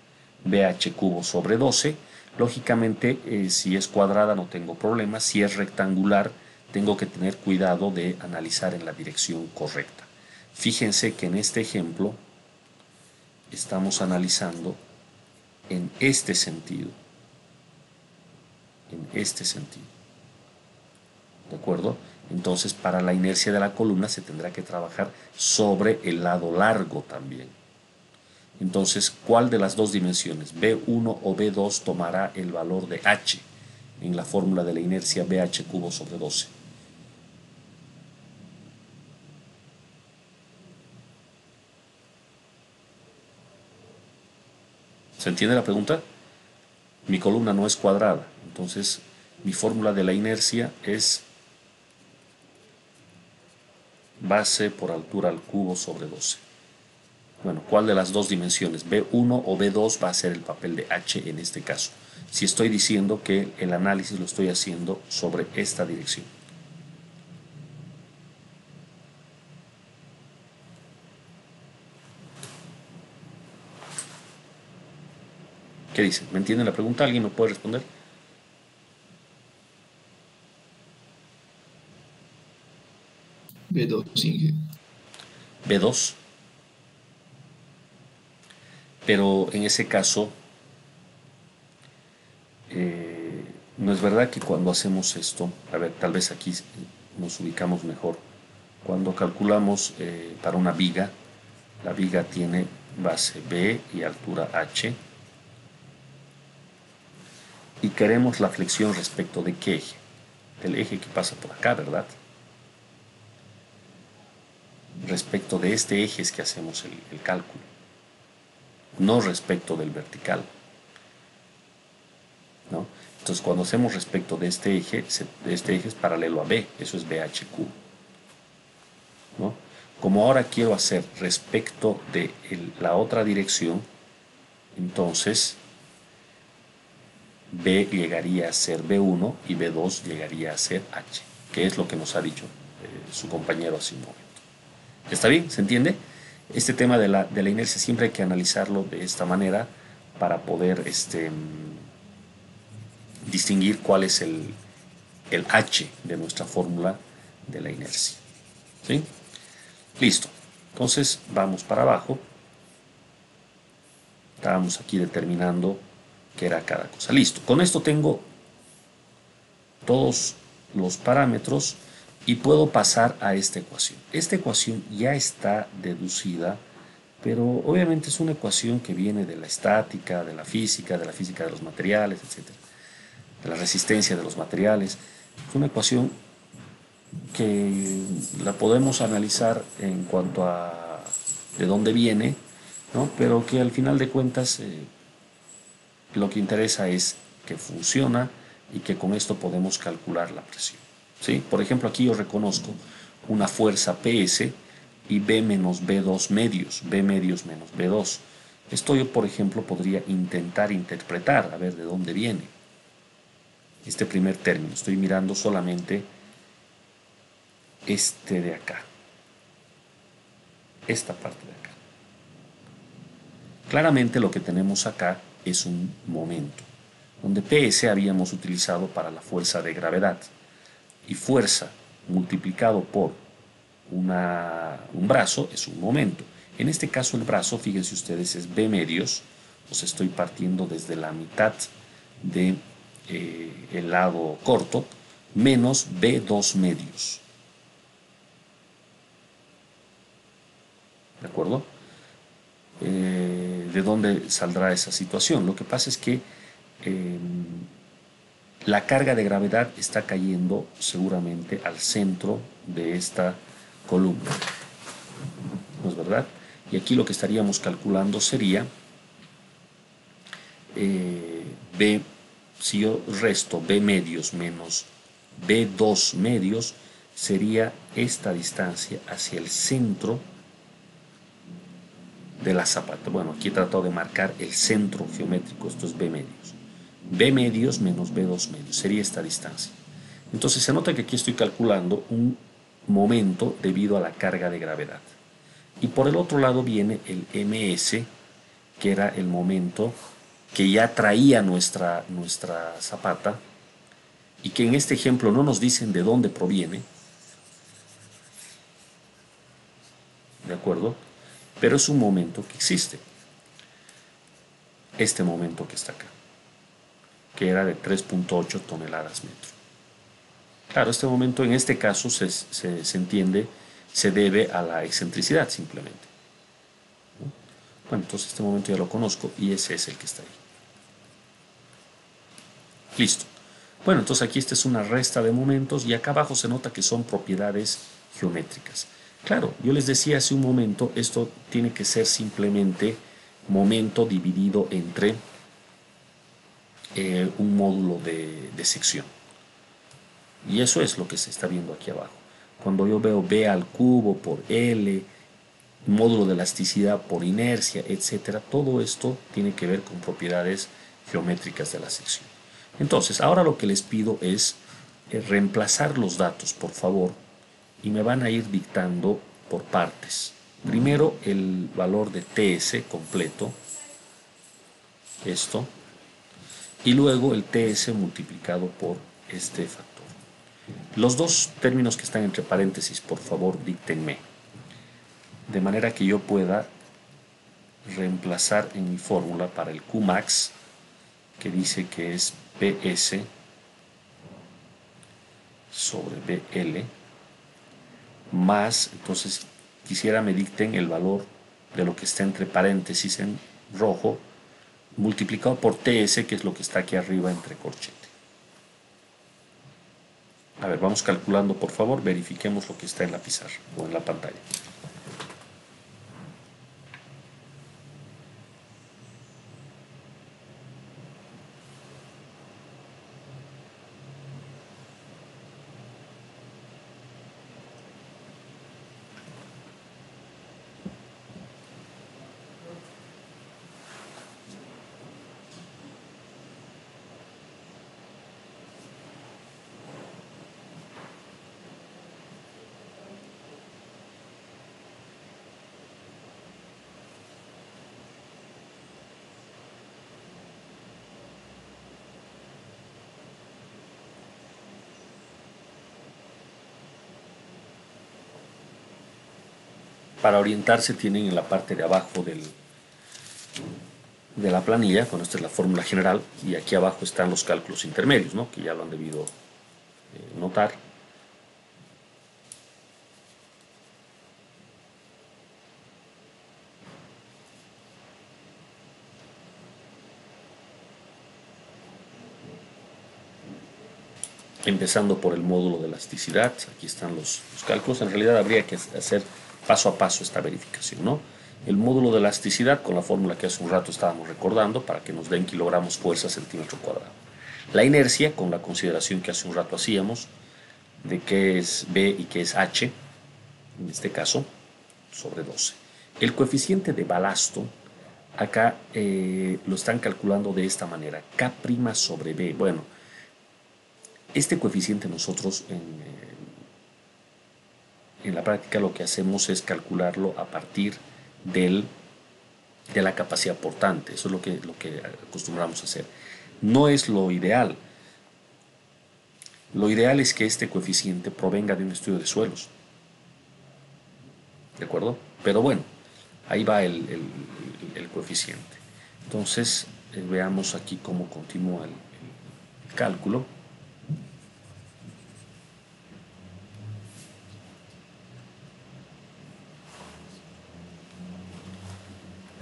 Speaker 1: BH cubo sobre 12. Lógicamente, si es cuadrada no tengo problema. Si es rectangular, tengo que tener cuidado de analizar en la dirección correcta. Fíjense que en este ejemplo estamos analizando en este sentido. En este sentido. ¿De acuerdo? Entonces, para la inercia de la columna se tendrá que trabajar sobre el lado largo también. Entonces, ¿cuál de las dos dimensiones, B1 o B2, tomará el valor de H en la fórmula de la inercia BH cubo sobre 12? ¿Se entiende la pregunta? Mi columna no es cuadrada, entonces mi fórmula de la inercia es base por altura al cubo sobre 12. Bueno, ¿cuál de las dos dimensiones, B1 o B2, va a ser el papel de H en este caso? Si estoy diciendo que el análisis lo estoy haciendo sobre esta dirección. ¿Qué dicen? ¿Me entienden la pregunta? ¿Alguien me puede responder?
Speaker 5: B2, Inge.
Speaker 1: B2. Pero en ese caso, no es verdad que cuando hacemos esto, a ver, tal vez aquí nos ubicamos mejor. Cuando calculamos para una viga, la viga tiene base B y altura H. Y queremos la flexión respecto de qué eje. Del eje que pasa por acá, ¿verdad? Respecto de este eje es que hacemos el cálculo, no respecto del vertical, ¿no? Entonces, cuando hacemos respecto de este eje es paralelo a B, eso es BHQ, ¿no? Como ahora quiero hacer respecto de la otra dirección, entonces B llegaría a ser B1 y B2 llegaría a ser H, que es lo que nos ha dicho su compañero hace un momento. ¿Está bien? ¿Se entiende? Este tema de la inercia siempre hay que analizarlo de esta manera para poder distinguir cuál es el H de nuestra fórmula de la inercia. ¿Sí? Listo. Entonces vamos para abajo. Estábamos aquí determinando qué era cada cosa. Listo. Con esto tengo todos los parámetros y puedo pasar a esta ecuación. Esta ecuación ya está deducida, pero obviamente es una ecuación que viene de la estática, de la física de los materiales, etc. De la resistencia de los materiales. Es una ecuación que la podemos analizar en cuanto a de dónde viene, ¿no? Pero que al final de cuentas lo que interesa es que funciona y que con esto podemos calcular la presión. ¿Sí? Por ejemplo, aquí yo reconozco una fuerza PS y B menos B2 medios, B medios menos B2. Esto yo, por ejemplo, podría intentar interpretar, a ver de dónde viene este primer término. Estoy mirando solamente este de acá, esta parte de acá. Claramente lo que tenemos acá es un momento, donde PS habíamos utilizado para la fuerza de gravedad. Y fuerza multiplicado por un brazo es un momento. En este caso el brazo, fíjense ustedes, es B medios, pues estoy partiendo desde la mitad de el lado corto, menos B2 medios. ¿De acuerdo? ¿De dónde saldrá esa situación? Lo que pasa es que la carga de gravedad está cayendo seguramente al centro de esta columna, ¿no es verdad? Y aquí lo que estaríamos calculando sería B, si yo resto B medios menos B2 medios, sería esta distancia hacia el centro de la zapata. Bueno, aquí he tratado de marcar el centro geométrico, esto es B medios. B medios menos B2 medios, sería esta distancia. Entonces se nota que aquí estoy calculando un momento debido a la carga de gravedad. Y por el otro lado viene el ms, que era el momento que ya traía nuestra zapata y que en este ejemplo no nos dicen de dónde proviene, ¿de acuerdo? Pero es un momento que existe, este momento que está acá, que era de 3.8 toneladas metro. Claro, este momento en este caso se entiende, se debe a la excentricidad simplemente. Bueno, entonces este momento ya lo conozco y ese es el que está ahí. Listo. Bueno, entonces aquí esta es una resta de momentos y acá abajo se nota que son propiedades geométricas. Claro, yo les decía hace un momento, esto tiene que ser simplemente momento dividido entre un módulo de sección. Y eso es lo que se está viendo aquí abajo. Cuando yo veo B al cubo por L, módulo de elasticidad por inercia, etcétera, todo esto tiene que ver con propiedades geométricas de la sección. Entonces, ahora lo que les pido es reemplazar los datos, por favor, y me van a ir dictando por partes. Primero el valor de TS completo, esto, y luego el TS multiplicado por este factor. Los dos términos que están entre paréntesis, por favor, díctenme, de manera que yo pueda reemplazar en mi fórmula para el Qmax, que dice que es PS sobre BL, más, entonces quisiera me dicten el valor de lo que está entre paréntesis en rojo, multiplicado por TS, que es lo que está aquí arriba entre corchete. A ver, vamos calculando, por favor, verifiquemos lo que está en la pizarra o en la pantalla. Para orientarse tienen en la parte de abajo de la planilla, bueno, esta es la fórmula general, y aquí abajo están los cálculos intermedios, ¿no? Que ya lo han debido notar. Empezando por el módulo de elasticidad, aquí están los cálculos. En realidad habría que hacer paso a paso esta verificación, ¿no? El módulo de elasticidad con la fórmula que hace un rato estábamos recordando para que nos den kilogramos fuerza centímetro cuadrado. La inercia con la consideración que hace un rato hacíamos de qué es B y qué es H, en este caso, sobre 12. El coeficiente de balasto, acá lo están calculando de esta manera, K' sobre B. Bueno, este coeficiente nosotros en la práctica lo que hacemos es calcularlo a partir de la capacidad portante. Eso es lo que acostumbramos a hacer. No es lo ideal. Lo ideal es que este coeficiente provenga de un estudio de suelos. ¿De acuerdo? Pero bueno, ahí va el coeficiente. Entonces, veamos aquí cómo continúa el cálculo.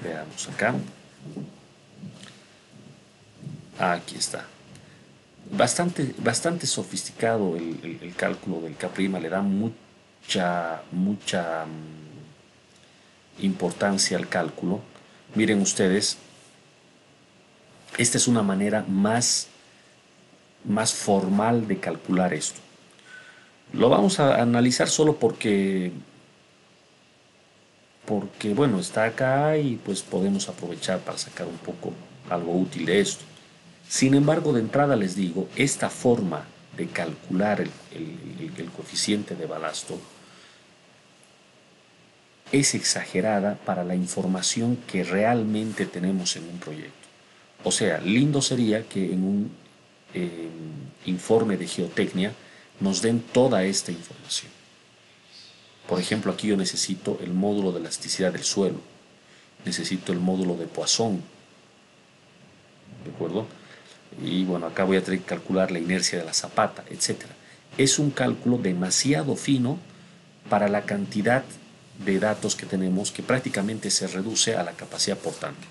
Speaker 1: Veamos acá. Aquí está. Bastante sofisticado el cálculo del K', le da mucha importancia al cálculo. Miren ustedes, esta es una manera más formal de calcular esto. Lo vamos a analizar solo porque porque bueno, está acá y pues podemos aprovechar para sacar un poco algo útil de esto. Sin embargo, de entrada les digo, esta forma de calcular el coeficiente de balasto es exagerada para la información que realmente tenemos en un proyecto. O sea, lindo sería que en un informe de geotecnia nos den toda esta información. Por ejemplo, aquí yo necesito el módulo de elasticidad del suelo, necesito el módulo de Poisson, ¿de acuerdo? Y bueno, acá voy a tener que calcular la inercia de la zapata, etc. Es un cálculo demasiado fino para la cantidad de datos que tenemos, que prácticamente se reduce a la capacidad portante.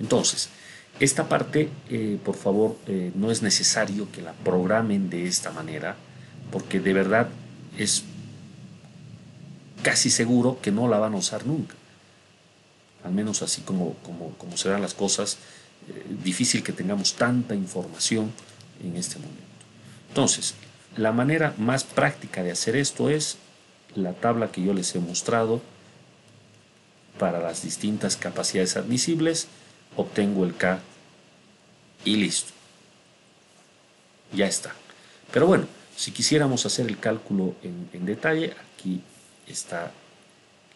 Speaker 1: Entonces, esta parte, por favor, no es necesario que la programen de esta manera, porque de verdad es casi seguro que no la van a usar nunca. Al menos así como se dan las cosas, difícil que tengamos tanta información en este momento. Entonces, la manera más práctica de hacer esto es la tabla que yo les he mostrado para las distintas capacidades admisibles, obtengo el K y listo. Ya está. Pero bueno, si quisiéramos hacer el cálculo en detalle, aquí está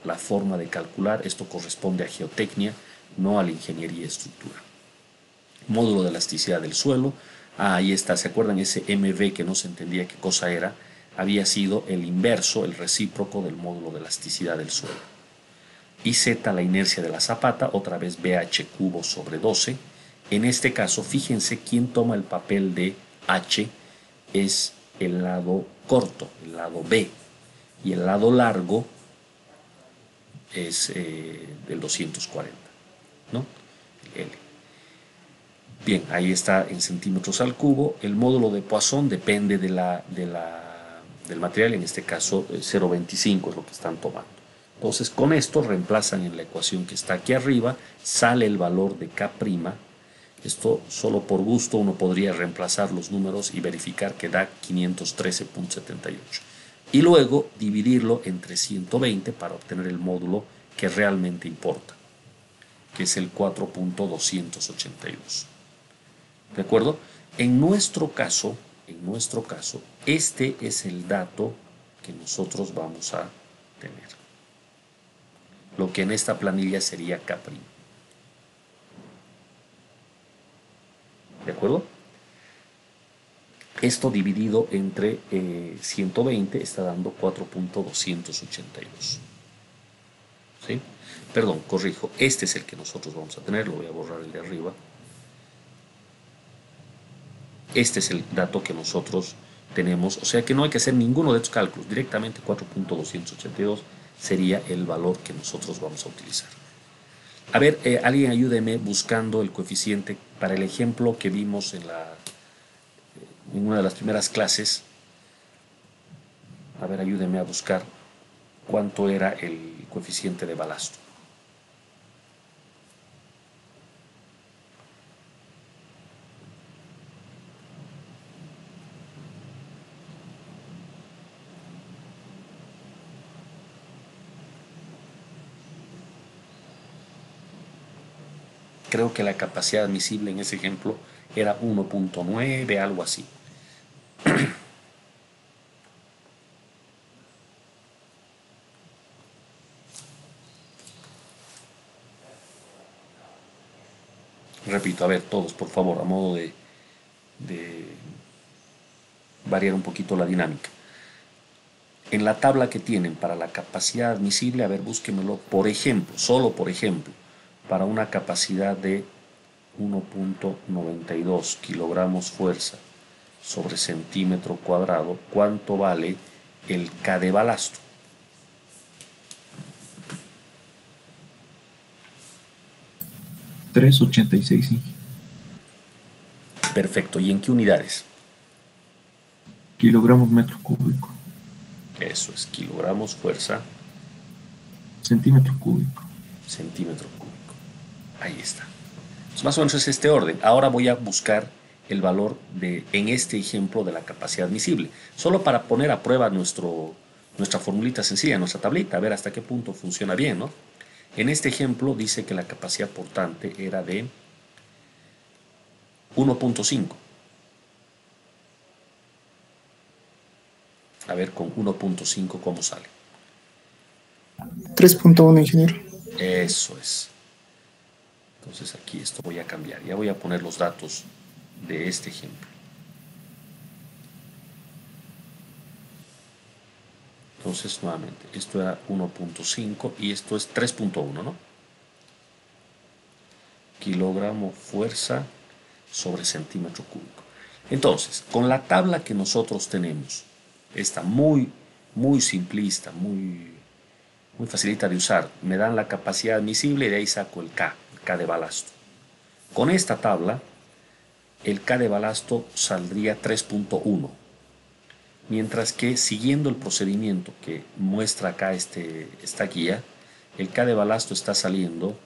Speaker 1: la forma de calcular. Esto corresponde a geotecnia, no a la ingeniería y estructura. Módulo de elasticidad del suelo. Ahí está, ¿se acuerdan? Ese MV que no se entendía qué cosa era, había sido el inverso, el recíproco del módulo de elasticidad del suelo. Y Z, la inercia de la zapata, otra vez BH cubo sobre 12. En este caso, fíjense quién toma el papel de H, es el lado corto, el lado B, y el lado largo es del 240, ¿no? El L. Bien, ahí está en centímetros al cubo. El módulo de Poisson depende del material, en este caso 0,25 es lo que están tomando. Entonces, con esto reemplazan en la ecuación que está aquí arriba, sale el valor de K'. Esto solo por gusto uno podría reemplazar los números y verificar que da 513.78. Y luego dividirlo entre 120 para obtener el módulo que realmente importa, que es el 4.282. ¿De acuerdo? En nuestro caso, este es el dato que nosotros vamos a tener. Lo que en esta planilla sería K'. ¿De acuerdo? Esto dividido entre 120 está dando 4.282. ¿Sí? Perdón, corrijo. Este es el que nosotros vamos a tener. Lo voy a borrar el de arriba. Este es el dato que nosotros tenemos. O sea que no hay que hacer ninguno de estos cálculos. Directamente 4.282 sería el valor que nosotros vamos a utilizar. A ver, alguien ayúdeme buscando el coeficiente para el ejemplo que vimos en una de las primeras clases. A ver, ayúdeme a buscar cuánto era el coeficiente de balasto. Creo que la capacidad admisible en ese ejemplo era 1.9, algo así. Repito, a ver, todos, por favor, a modo de variar un poquito la dinámica. En la tabla que tienen para la capacidad admisible, a ver, búsquemelo, por ejemplo, solo por ejemplo, para una capacidad de 1.92 kilogramos fuerza sobre centímetro cuadrado, ¿cuánto vale el K de balasto?
Speaker 3: $3.86.
Speaker 1: Perfecto. ¿Y en qué unidades?
Speaker 3: Kilogramos metro cúbico.
Speaker 1: Eso es, kilogramos fuerza
Speaker 3: Centímetro cúbico.
Speaker 1: centímetro cúbico. Ahí está. Pues más o menos es este orden. Ahora voy a buscar el valor en este ejemplo de la capacidad admisible, solo para poner a prueba nuestro nuestra formulita sencilla, nuestra tablita, a ver hasta qué punto funciona bien, ¿no? En este ejemplo dice que la capacidad portante era de 1.5. A ver con 1.5 cómo sale.
Speaker 2: 3.1, ingeniero.
Speaker 1: Eso es. Entonces aquí esto voy a cambiar. Ya voy a poner los datos de este ejemplo. Entonces nuevamente, esto era 1.5 y esto es 3.1, ¿no? Kilogramo fuerza sobre centímetro cúbico. Entonces, con la tabla que nosotros tenemos, esta muy simplista, muy facilita de usar, me dan la capacidad admisible y de ahí saco el K de balasto. Con esta tabla, el K de balasto saldría 3.1, mientras que siguiendo el procedimiento que muestra acá esta guía, el K de balasto está saliendo,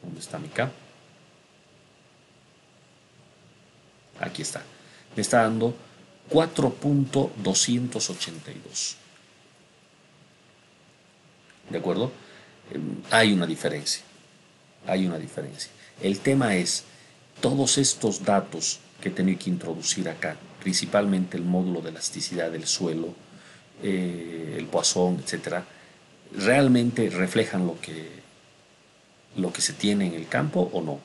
Speaker 1: ¿dónde está mi K? Aquí está, me está dando 4.282. ¿De acuerdo? Hay una diferencia. El tema es, todos estos datos que he tenido que introducir acá, principalmente el módulo de elasticidad del suelo, el Poisson, etcétera, ¿realmente reflejan lo que se tiene en el campo o no?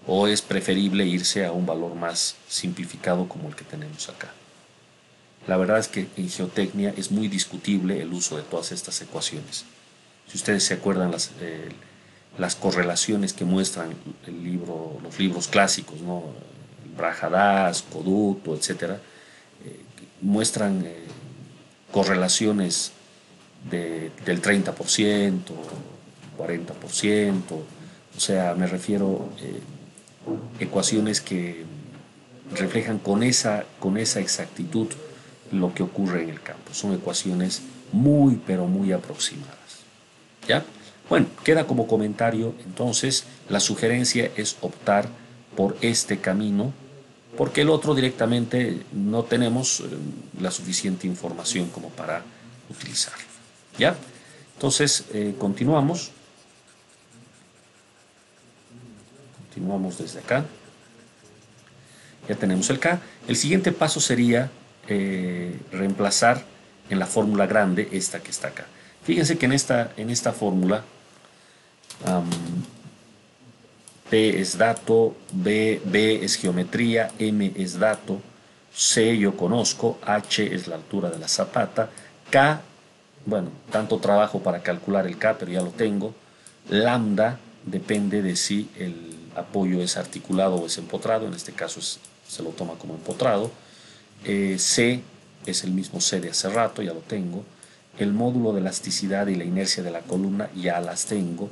Speaker 1: ¿O es preferible irse a un valor más simplificado como el que tenemos acá? La verdad es que en geotecnia es muy discutible el uso de todas estas ecuaciones. Si ustedes se acuerdan las correlaciones que muestran los libros clásicos, ¿no? Brajadas, Coducto, etcétera, muestran correlaciones del 30%, 40%, o sea, me refiero ecuaciones que reflejan con esa exactitud lo que ocurre en el campo. Son ecuaciones muy, pero muy aproximadas. ¿Ya? Bueno, queda como comentario, entonces, la sugerencia es optar por este camino, porque el otro directamente no tenemos la suficiente información como para utilizarlo. ¿Ya? Entonces, continuamos. Continuamos desde acá. Ya tenemos el K. El siguiente paso sería reemplazar en la fórmula grande esta que está acá. Fíjense que en esta fórmula P es dato, B es geometría, M es dato, C yo conozco, H es la altura de la zapata, K, bueno, tanto trabajo para calcular el K, pero ya lo tengo, lambda depende de si el apoyo es articulado o es empotrado, en este caso se lo toma como empotrado, C es el mismo C de hace rato, ya lo tengo, el módulo de elasticidad y la inercia de la columna ya las tengo,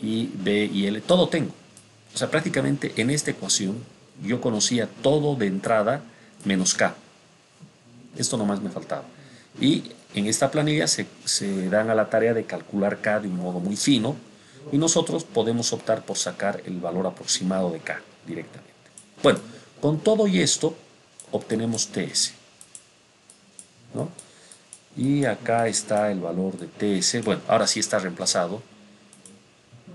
Speaker 1: y B y L, todo tengo. O sea, prácticamente en esta ecuación yo conocía todo de entrada menos K. Esto nomás me faltaba. Y en esta planilla se dan a la tarea de calcular K de un modo muy fino y nosotros podemos optar por sacar el valor aproximado de K directamente. Bueno, con todo y esto obtenemos TS, ¿no? Y acá está el valor de TS. Bueno, ahora sí está reemplazado.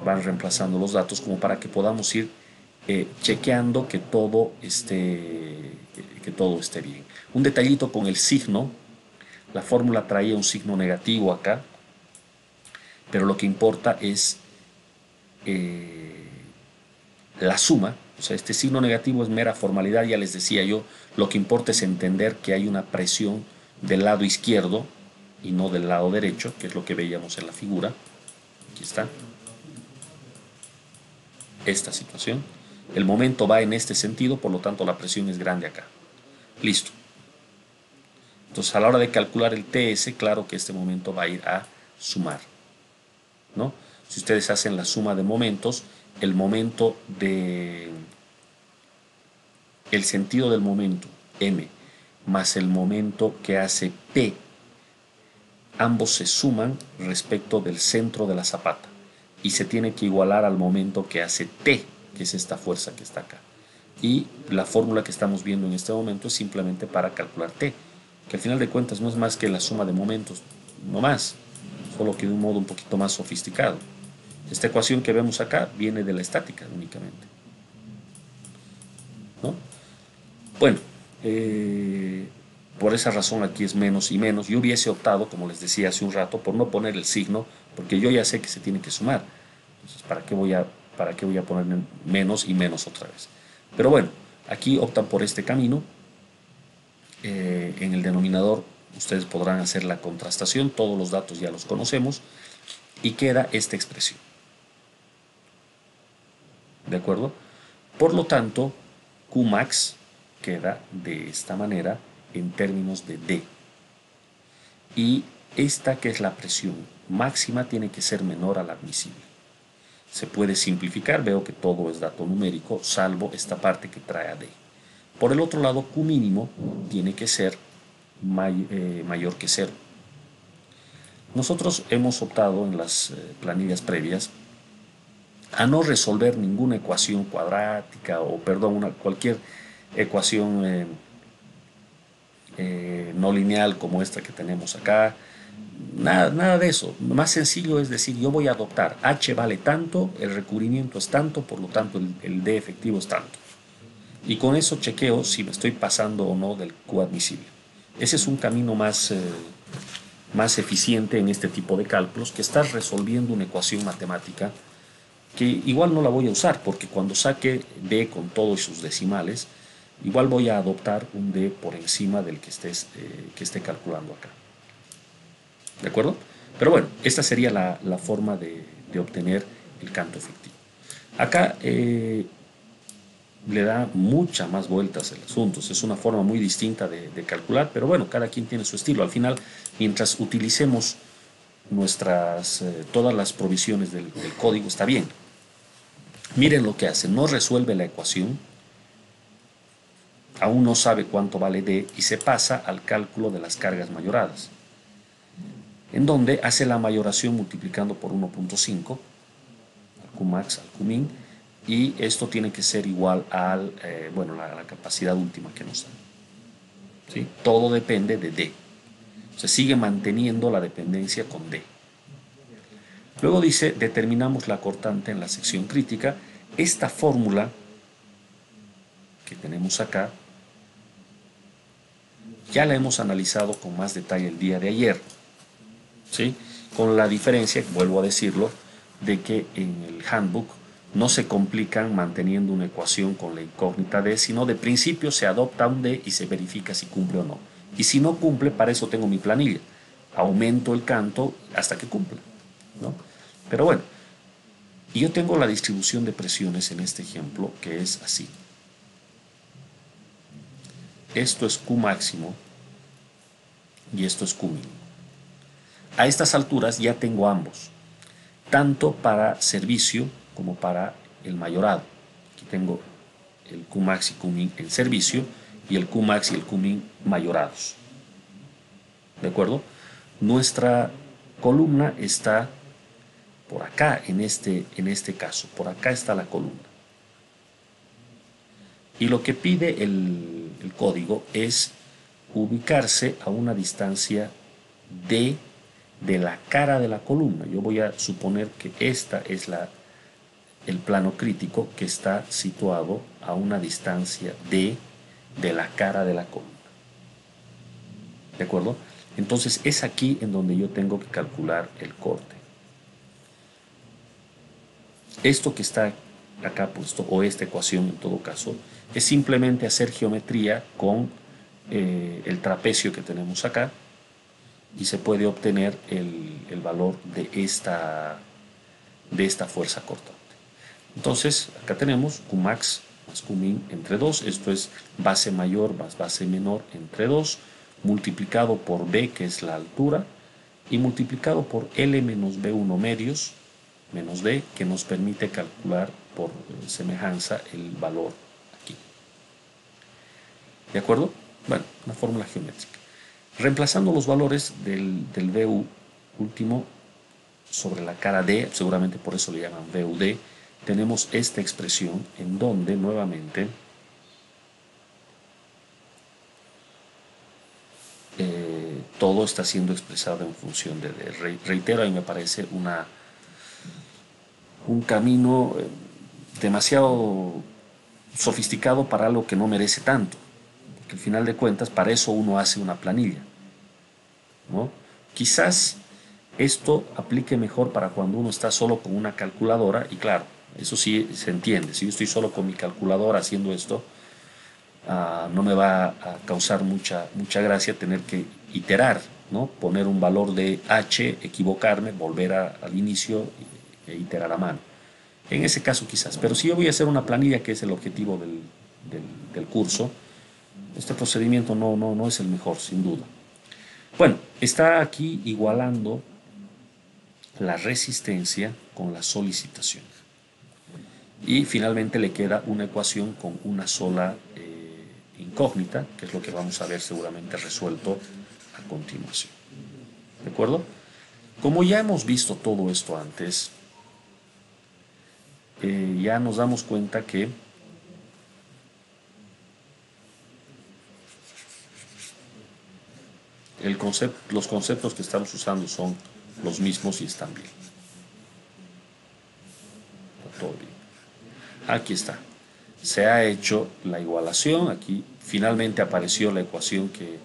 Speaker 1: Van reemplazando los datos como para que podamos ir chequeando que todo esté bien. Un detallito con el signo. La fórmula traía un signo negativo acá, pero lo que importa es la suma. O sea, este signo negativo es mera formalidad, ya les decía yo, lo que importa es entender que hay una presión del lado izquierdo y no del lado derecho, que es lo que veíamos en la figura. Aquí está. Esta situación. El momento va en este sentido, por lo tanto la presión es grande acá. Listo. Entonces a la hora de calcular el TS, claro que este momento va a ir a sumar, ¿no? Si ustedes hacen la suma de momentos, el sentido del momento, M, más el momento que hace P, ambos se suman respecto del centro de la zapata y se tiene que igualar al momento que hace T, que es esta fuerza que está acá. Y la fórmula que estamos viendo en este momento es simplemente para calcular T. que al final de cuentas no es más que la suma de momentos, no más, solo que de un modo un poquito más sofisticado. Esta ecuación que vemos acá viene de la estática únicamente, ¿no? Bueno, por esa razón aquí es menos y menos. Yo hubiese optado, como les decía hace un rato, por no poner el signo, porque yo ya sé que se tiene que sumar. Entonces, para qué voy a poner menos y menos otra vez? Pero bueno, aquí optan por este camino. En el denominador ustedes podrán hacer la contrastación, todos los datos ya los conocemos, y queda esta expresión. ¿De acuerdo? Por lo tanto, Qmax queda de esta manera en términos de D. Y esta, que es la presión máxima, tiene que ser menor a la admisible. Se puede simplificar, veo que todo es dato numérico, salvo esta parte que trae a D. Por el otro lado, Q mínimo tiene que ser mayor que 0. Nosotros hemos optado en las planillas previas a no resolver ninguna ecuación cuadrática o, perdón, cualquier ecuación no lineal como esta que tenemos acá. Nada de eso. Lo más sencillo es decir, yo voy a adoptar H vale tanto, el recubrimiento es tanto, por lo tanto el D efectivo es tanto. Y con eso chequeo si me estoy pasando o no del Q admisible. Ese es un camino más eficiente en este tipo de cálculos, que estás resolviendo una ecuación matemática que igual no la voy a usar, porque cuando saque D con todos sus decimales, igual voy a adoptar un D por encima del que esté calculando acá. ¿De acuerdo? Pero bueno, esta sería la forma de obtener el canto efectivo. Acá le da muchas más vueltas el asunto. Es una forma muy distinta de calcular, pero bueno, cada quien tiene su estilo. Al final, mientras utilicemos todas las provisiones del código, está bien. Miren lo que hace, no resuelve la ecuación, aún no sabe cuánto vale D y se pasa al cálculo de las cargas mayoradas, en donde hace la mayoración multiplicando por 1.5, al Qmax, al Qmin, y esto tiene que ser igual a la capacidad última que nos da. ¿Sí? Todo depende de D. Se sigue manteniendo la dependencia con D. Luego dice, determinamos la cortante en la sección crítica. Esta fórmula que tenemos acá, ya la hemos analizado con más detalle el día de ayer, ¿sí? Con la diferencia, vuelvo a decirlo, de que en el handbook no se complican manteniendo una ecuación con la incógnita D, sino de principio se adopta un D y se verifica si cumple o no. Y si no cumple, para eso tengo mi planilla. Aumento el canto hasta que cumpla, ¿no? Pero bueno, y yo tengo la distribución de presiones en este ejemplo, que es así. Esto es Q máximo y esto es Q mínimo. A estas alturas ya tengo ambos, tanto para servicio como para el mayorado. Aquí tengo el Qmax y Qmin en servicio y el Qmax y el Qmin mayorados. ¿De acuerdo? Nuestra columna está por acá, en este caso. Por acá está la columna. Y lo que pide el código es ubicarse a una distancia D de la cara de la columna. Yo voy a suponer que esta es el plano crítico que está situado a una distancia D de la cara de la columna. ¿De acuerdo? Entonces es aquí en donde yo tengo que calcular el corte. Esto que está acá puesto, o esta ecuación en todo caso, es simplemente hacer geometría con el trapecio que tenemos acá, y se puede obtener el valor de esta fuerza cortante. Entonces acá tenemos Qmax más Qmin entre 2, esto es base mayor más base menor entre 2, multiplicado por B, que es la altura, y multiplicado por L menos B1 medios menos D, que nos permite calcular por semejanza el valor aquí. ¿De acuerdo? Bueno, una fórmula geométrica. Reemplazando los valores del VU último sobre la cara D, seguramente por eso le llaman VUD, tenemos esta expresión en donde nuevamente todo está siendo expresado en función de D. Reitero, a mí me parece un camino demasiado sofisticado para algo que no merece tanto. Porque al final de cuentas, para eso uno hace una planilla, ¿no? Quizás esto aplique mejor para cuando uno está solo con una calculadora, y claro, eso sí se entiende. Si yo estoy solo con mi calculadora haciendo esto, no me va a causar mucha gracia tener que iterar, ¿no? Poner un valor de h, equivocarme, volver al inicio e iterar a mano. En ese caso quizás, pero si yo voy a hacer una planilla, que es el objetivo del curso, este procedimiento no es el mejor, sin duda. Bueno, está aquí igualando la resistencia con la solicitación. Y finalmente le queda una ecuación con una sola incógnita, que es lo que vamos a ver seguramente resuelto a continuación. ¿De acuerdo? Como ya hemos visto todo esto antes, ya nos damos cuenta que los conceptos que estamos usando son los mismos y están bien. Está todo bien. Aquí está. Se ha hecho la igualación. Aquí finalmente apareció la ecuación que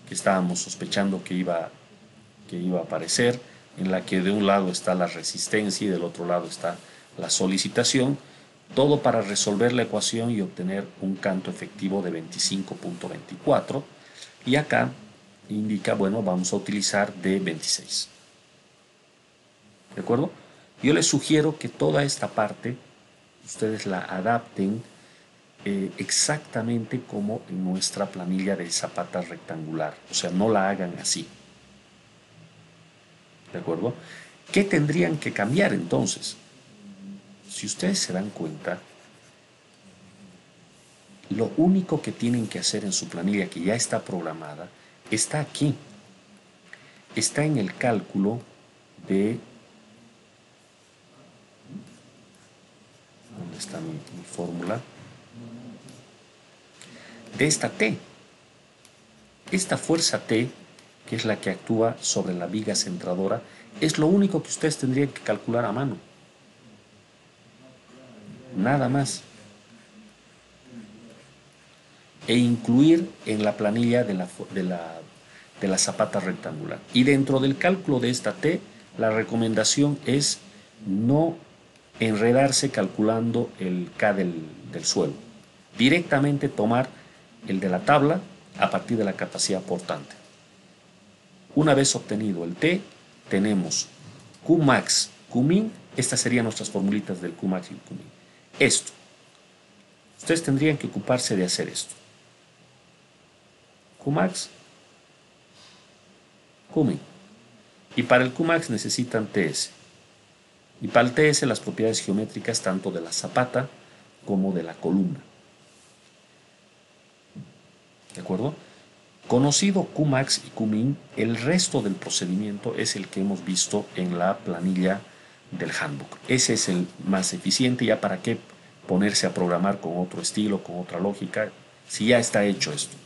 Speaker 1: estábamos sospechando que iba a aparecer, en la que de un lado está la resistencia y del otro lado está la solicitación. Todo para resolver la ecuación y obtener un canto efectivo de 25.24. Y acá indica, bueno, vamos a utilizar D26. ¿De acuerdo? Yo les sugiero que toda esta parte ustedes la adapten exactamente como en nuestra planilla de Zapata rectangular. O sea, no la hagan así. ¿De acuerdo? ¿Qué tendrían que cambiar entonces? Si ustedes se dan cuenta, lo único que tienen que hacer en su planilla, que ya está programada, está aquí. Está en el cálculo de... ¿Dónde está mi fórmula? De esta T. Esta fuerza T, que es la que actúa sobre la viga centradora, es lo único que ustedes tendrían que calcular a mano. Nada más. E incluir en la planilla de la Zapata rectangular. Y dentro del cálculo de esta T, la recomendación es no enredarse calculando el K del suelo. Directamente tomar el de la tabla a partir de la capacidad portante. Una vez obtenido el T, tenemos Qmax, Qmin. Estas serían nuestras formulitas del Qmax y el Qmin. Esto. Ustedes tendrían que ocuparse de hacer esto. Qmax, Qmin. Y para el Qmax necesitan TS. Y para el TS las propiedades geométricas tanto de la zapata como de la columna. ¿De acuerdo? Conocido Qmax y Qmin, el resto del procedimiento es el que hemos visto en la planilla del handbook. Ese es el más eficiente. Ya para qué ponerse a programar con otro estilo, con otra lógica, si ya está hecho esto.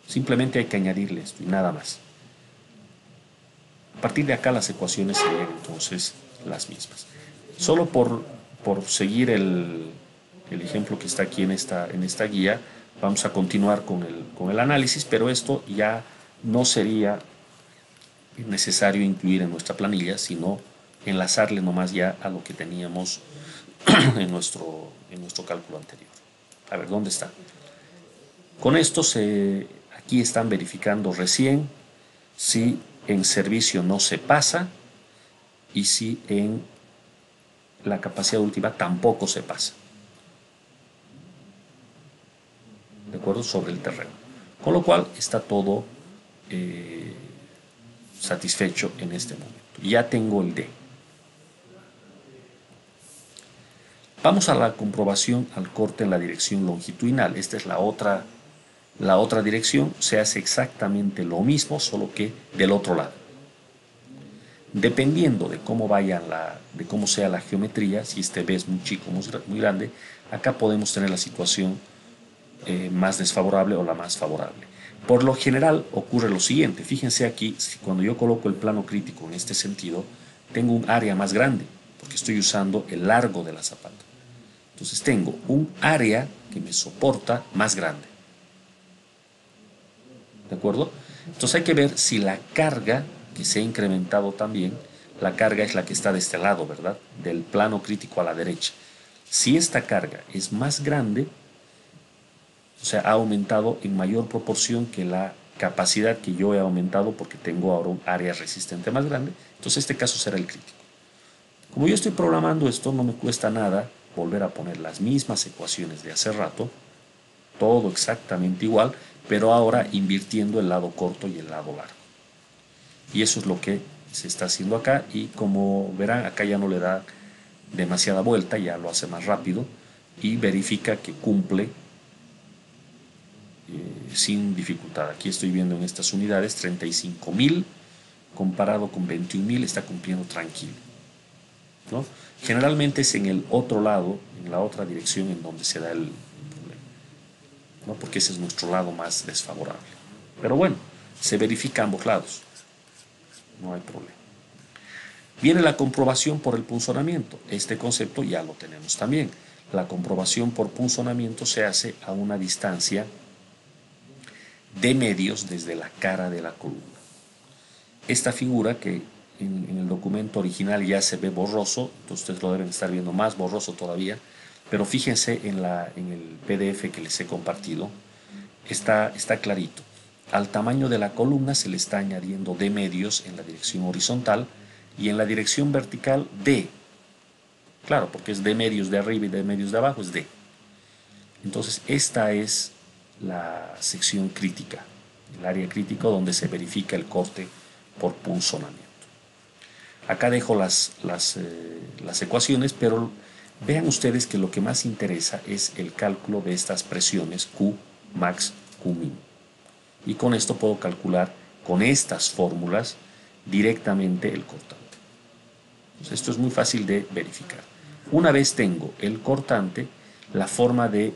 Speaker 1: Simplemente hay que añadirle esto y nada más. A partir de acá las ecuaciones serían entonces las mismas. Solo por seguir el ejemplo que está aquí en esta guía, vamos a continuar con el análisis, pero esto ya no sería necesario incluir en nuestra planilla, sino enlazarle nomás ya a lo que teníamos en nuestro cálculo anterior. A ver, ¿dónde está? Con esto aquí están verificando recién si en servicio no se pasa y si en la capacidad última tampoco se pasa. ¿De acuerdo? Sobre el terreno. Con lo cual está todo satisfecho en este momento. Ya tengo el D. Vamos a la comprobación al corte en la dirección longitudinal. Esta es la otra dirección. Se hace exactamente lo mismo, solo que del otro lado. Dependiendo de cómo de cómo sea la geometría, si este B es muy chico o muy grande, acá podemos tener la situación más desfavorable o la más favorable. Por lo general ocurre lo siguiente, fíjense aquí, cuando yo coloco el plano crítico en este sentido, tengo un área más grande, porque estoy usando el largo de la zapata. Entonces tengo un área que me soporta más grande. ¿De acuerdo? Entonces hay que ver si la carga, que se ha incrementado también, la carga es la que está de este lado, ¿verdad? Del plano crítico a la derecha. Si esta carga es más grande, o sea, ha aumentado en mayor proporción que la capacidad que yo he aumentado porque tengo ahora un área resistente más grande, entonces este caso será el crítico. Como yo estoy programando esto, no me cuesta nada volver a poner las mismas ecuaciones de hace rato, todo exactamente igual, pero ahora invirtiendo el lado corto y el lado largo. Y eso es lo que se está haciendo acá, y como verán, acá ya no le da demasiada vuelta, ya lo hace más rápido y verifica que cumple sin dificultad. Aquí estoy viendo en estas unidades 35.000 comparado con 21.000, está cumpliendo tranquilo, ¿no? Generalmente es en el otro lado, en la otra dirección, en donde se da el problema, ¿no? Porque ese es nuestro lado más desfavorable. Pero bueno, se verifica ambos lados, no hay problema. Viene la comprobación por el punzonamiento. Este concepto ya lo tenemos también. La comprobación por punzonamiento se hace a una distancia de medios desde la cara de la columna. Esta figura, que en el documento original ya se ve borroso, entonces ustedes lo deben estar viendo más borroso todavía, pero fíjense en el PDF que les he compartido, está clarito. Al tamaño de la columna se le está añadiendo D medios en la dirección horizontal, y en la dirección vertical D. Claro, porque es D medios de arriba y D medios de abajo, es D. Entonces esta es la sección crítica, el área crítica donde se verifica el corte por punzonamiento. Acá dejo las ecuaciones, pero vean ustedes que lo que más interesa es el cálculo de estas presiones Q max, Q min. Y con esto puedo calcular con estas fórmulas directamente el cortante. Entonces, esto es muy fácil de verificar. Una vez tengo el cortante, la forma de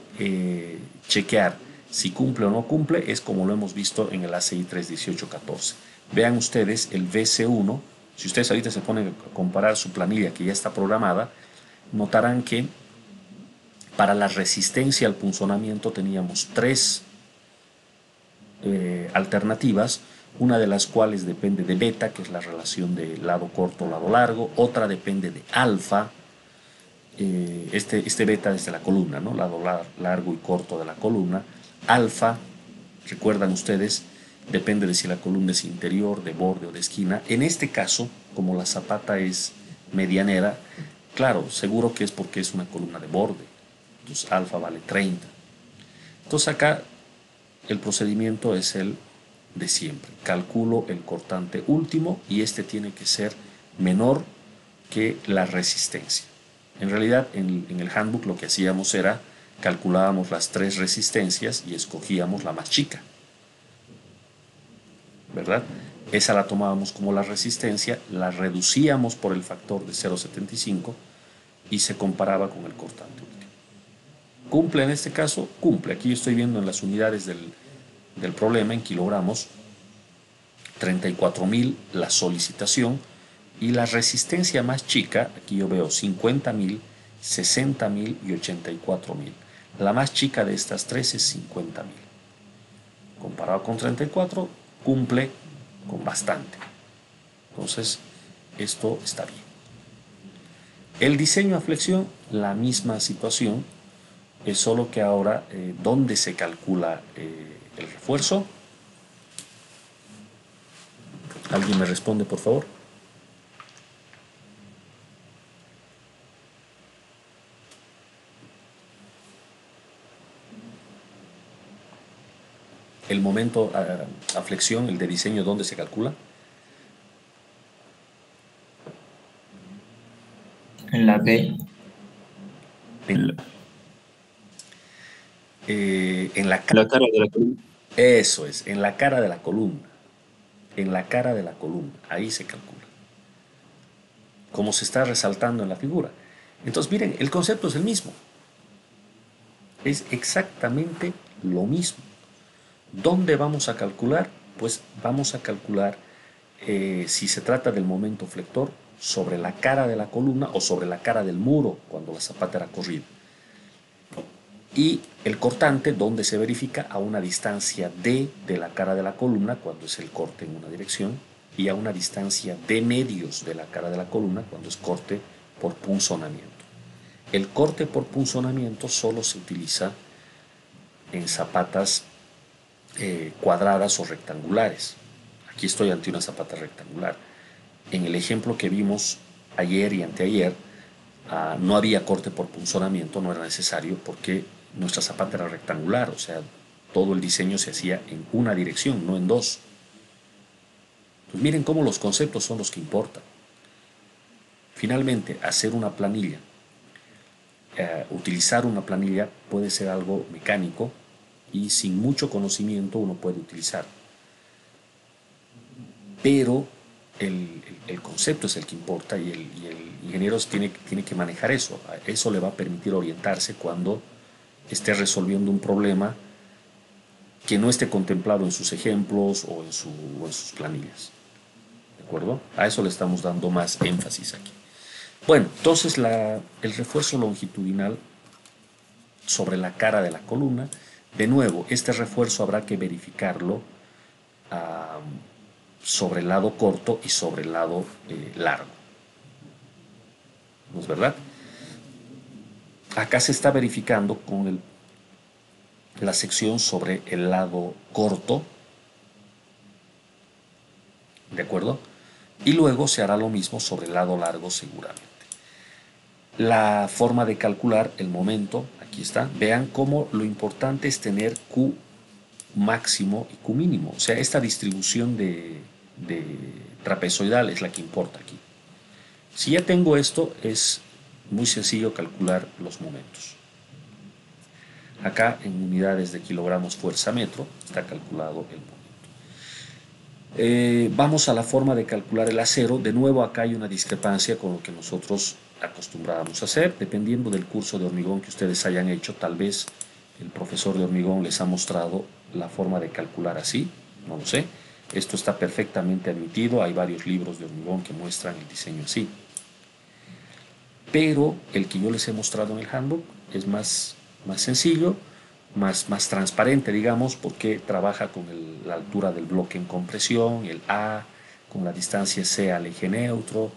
Speaker 1: chequear si cumple o no cumple es como lo hemos visto en el ACI 31814. Vean ustedes el VC1. Si ustedes ahorita se ponen a comparar su planilla que ya está programada, notarán que para la resistencia al punzonamiento teníamos tres alternativas, una de las cuales depende de beta, que es la relación de lado corto, lado largo, otra depende de alfa, este beta desde la columna, ¿no? Lado largo y corto de la columna. Alfa, recuerdan ustedes, depende de si la columna es interior, de borde o de esquina. En este caso, como la zapata es medianera, claro, seguro que es porque es una columna de borde. Entonces alfa vale 30. Entonces acá el procedimiento es el de siempre. Calculo el cortante último y este tiene que ser menor que la resistencia. En realidad en el handbook lo que hacíamos era calculábamos las tres resistencias y escogíamos la más chica, ¿verdad? Esa la tomábamos como la resistencia, la reducíamos por el factor de 0,75 y se comparaba con el cortante último. ¿Cumple en este caso? Cumple. Aquí yo estoy viendo en las unidades del problema, en kilogramos, 34.000 la solicitación, y la resistencia más chica, aquí yo veo 50.000, 60.000 y 84.000. La más chica de estas tres es 50.000. Comparado con 34, cumple con bastante. Entonces, esto está bien. El diseño a flexión, la misma situación, es solo que ahora, ¿dónde se calcula el refuerzo? ¿Alguien me responde, por favor? El momento a flexión, el de diseño, ¿dónde se calcula?
Speaker 4: En la B.
Speaker 1: En la
Speaker 3: La cara de la columna.
Speaker 1: Eso es, en la cara de la columna. En la cara de la columna, ahí se calcula. Como se está resaltando en la figura. Entonces, miren, el concepto es el mismo. Es exactamente lo mismo. ¿Dónde vamos a calcular? Pues vamos a calcular, si se trata del momento flector, sobre la cara de la columna o sobre la cara del muro cuando la zapata era corrida. Y el cortante, donde se verifica a una distancia D de la cara de la columna cuando es el corte en una dirección, y a una distancia D medios de la cara de la columna cuando es corte por punzonamiento. El corte por punzonamiento solo se utiliza en zapatas cuadradas o rectangulares. Aquí estoy ante una zapata rectangular. En el ejemplo que vimos ayer y anteayer, no había corte por punzonamiento, no era necesario porque nuestra zapata era rectangular, o sea, todo el diseño se hacía en una dirección, no en dos. Pues miren cómo los conceptos son los que importan. Finalmente, hacer una planilla, utilizar una planilla puede ser algo mecánico y sin mucho conocimiento uno puede utilizar. Pero el concepto es el que importa y el ingeniero tiene que manejar eso. Eso le va a permitir orientarse cuando esté resolviendo un problema que no esté contemplado en sus ejemplos o en sus planillas. ¿De acuerdo? A eso le estamos dando más énfasis aquí. Bueno, entonces el refuerzo longitudinal sobre la cara de la columna, de nuevo, este refuerzo habrá que verificarlo sobre el lado corto y sobre el lado largo. ¿No es verdad? Acá se está verificando con la sección sobre el lado corto, ¿de acuerdo? Y luego se hará lo mismo sobre el lado largo seguramente. La forma de calcular el momento, aquí está. Vean cómo lo importante es tener Q máximo y Q mínimo. O sea, esta distribución de trapezoidal es la que importa aquí. Si ya tengo esto, es muy sencillo calcular los momentos. Acá en unidades de kilogramos fuerza metro está calculado el momento. Vamos a la forma de calcular el acero. De nuevo acá hay una discrepancia con lo que nosotros acostumbrábamos a hacer. Dependiendo del curso de hormigón que ustedes hayan hecho, tal vez el profesor de hormigón les ha mostrado la forma de calcular así, no lo sé. Esto está perfectamente admitido, hay varios libros de hormigón que muestran el diseño así. Pero el que yo les he mostrado en el handbook es más sencillo, más transparente, digamos, porque trabaja con la altura del bloque en compresión, el A, con la distancia C al eje neutro,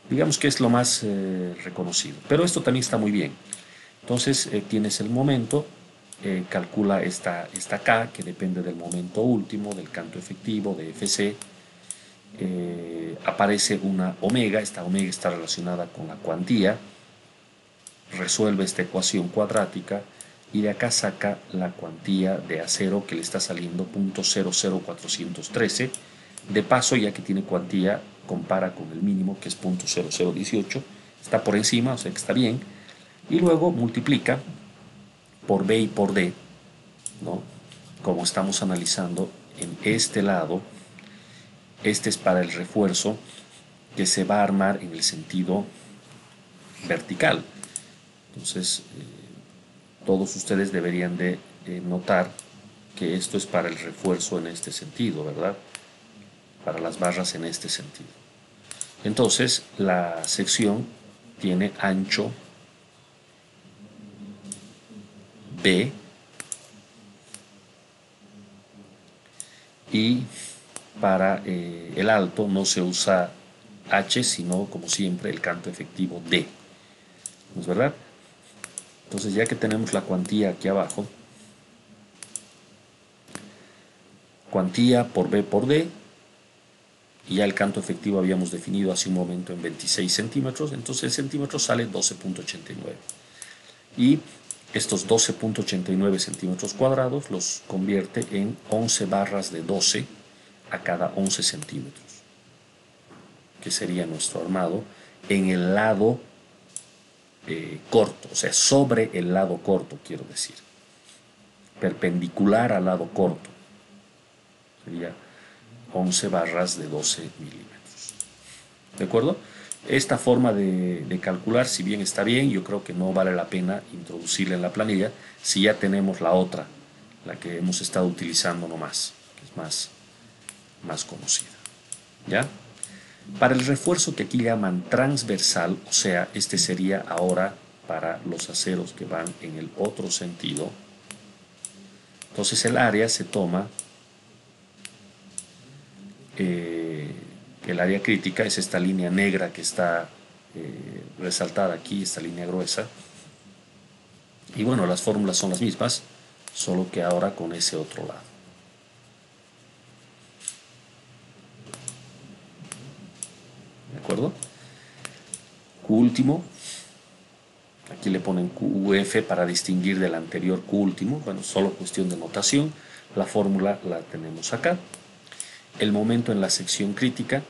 Speaker 1: digamos que es lo más reconocido. Pero esto también está muy bien. Entonces tienes el momento, calcula esta K, que depende del momento último, del canto efectivo, de FC. Aparece una omega, esta omega está relacionada con la cuantía, resuelve esta ecuación cuadrática y de acá saca la cuantía de acero que le está saliendo 0.00413. De paso, ya que tiene cuantía, compara con el mínimo que es 0.0018, está por encima, o sea que está bien, y luego multiplica por B y por D, ¿no? Como estamos analizando en este lado. Este es para el refuerzo que se va a armar en el sentido vertical. Entonces, todos ustedes deberían de notar que esto es para el refuerzo en este sentido, ¿verdad? Para las barras en este sentido. Entonces, la sección tiene ancho B y para el alto no se usa H, sino como siempre el canto efectivo D. ¿No es verdad? Entonces, ya que tenemos la cuantía aquí abajo, cuantía por B por D, y ya el canto efectivo habíamos definido hace un momento en 26 centímetros, entonces el centímetro sale 12.89. Y estos 12.89 centímetros cuadrados los convierte en 11 barras de 12 a cada 11 centímetros, que sería nuestro armado en el lado corto, o sea, sobre el lado corto, quiero decir, perpendicular al lado corto, sería 11 barras de 12 milímetros. ¿De acuerdo? Esta forma de calcular, si bien está bien, yo creo que no vale la pena introducirla en la planilla si ya tenemos la otra la que hemos estado utilizando nomás, que es más conocida. ¿Ya? Para el refuerzo que aquí llaman transversal, o sea, este sería ahora para los aceros que van en el otro sentido, entonces el área se toma, el área crítica es esta línea negra que está resaltada aquí, esta línea gruesa, y bueno, las fórmulas son las mismas, solo que ahora con ese otro lado. ¿De acuerdo? Q último, aquí le ponen QF para distinguir del anterior Q último, bueno, solo cuestión de notación, la fórmula la tenemos acá. El momento en la sección crítica,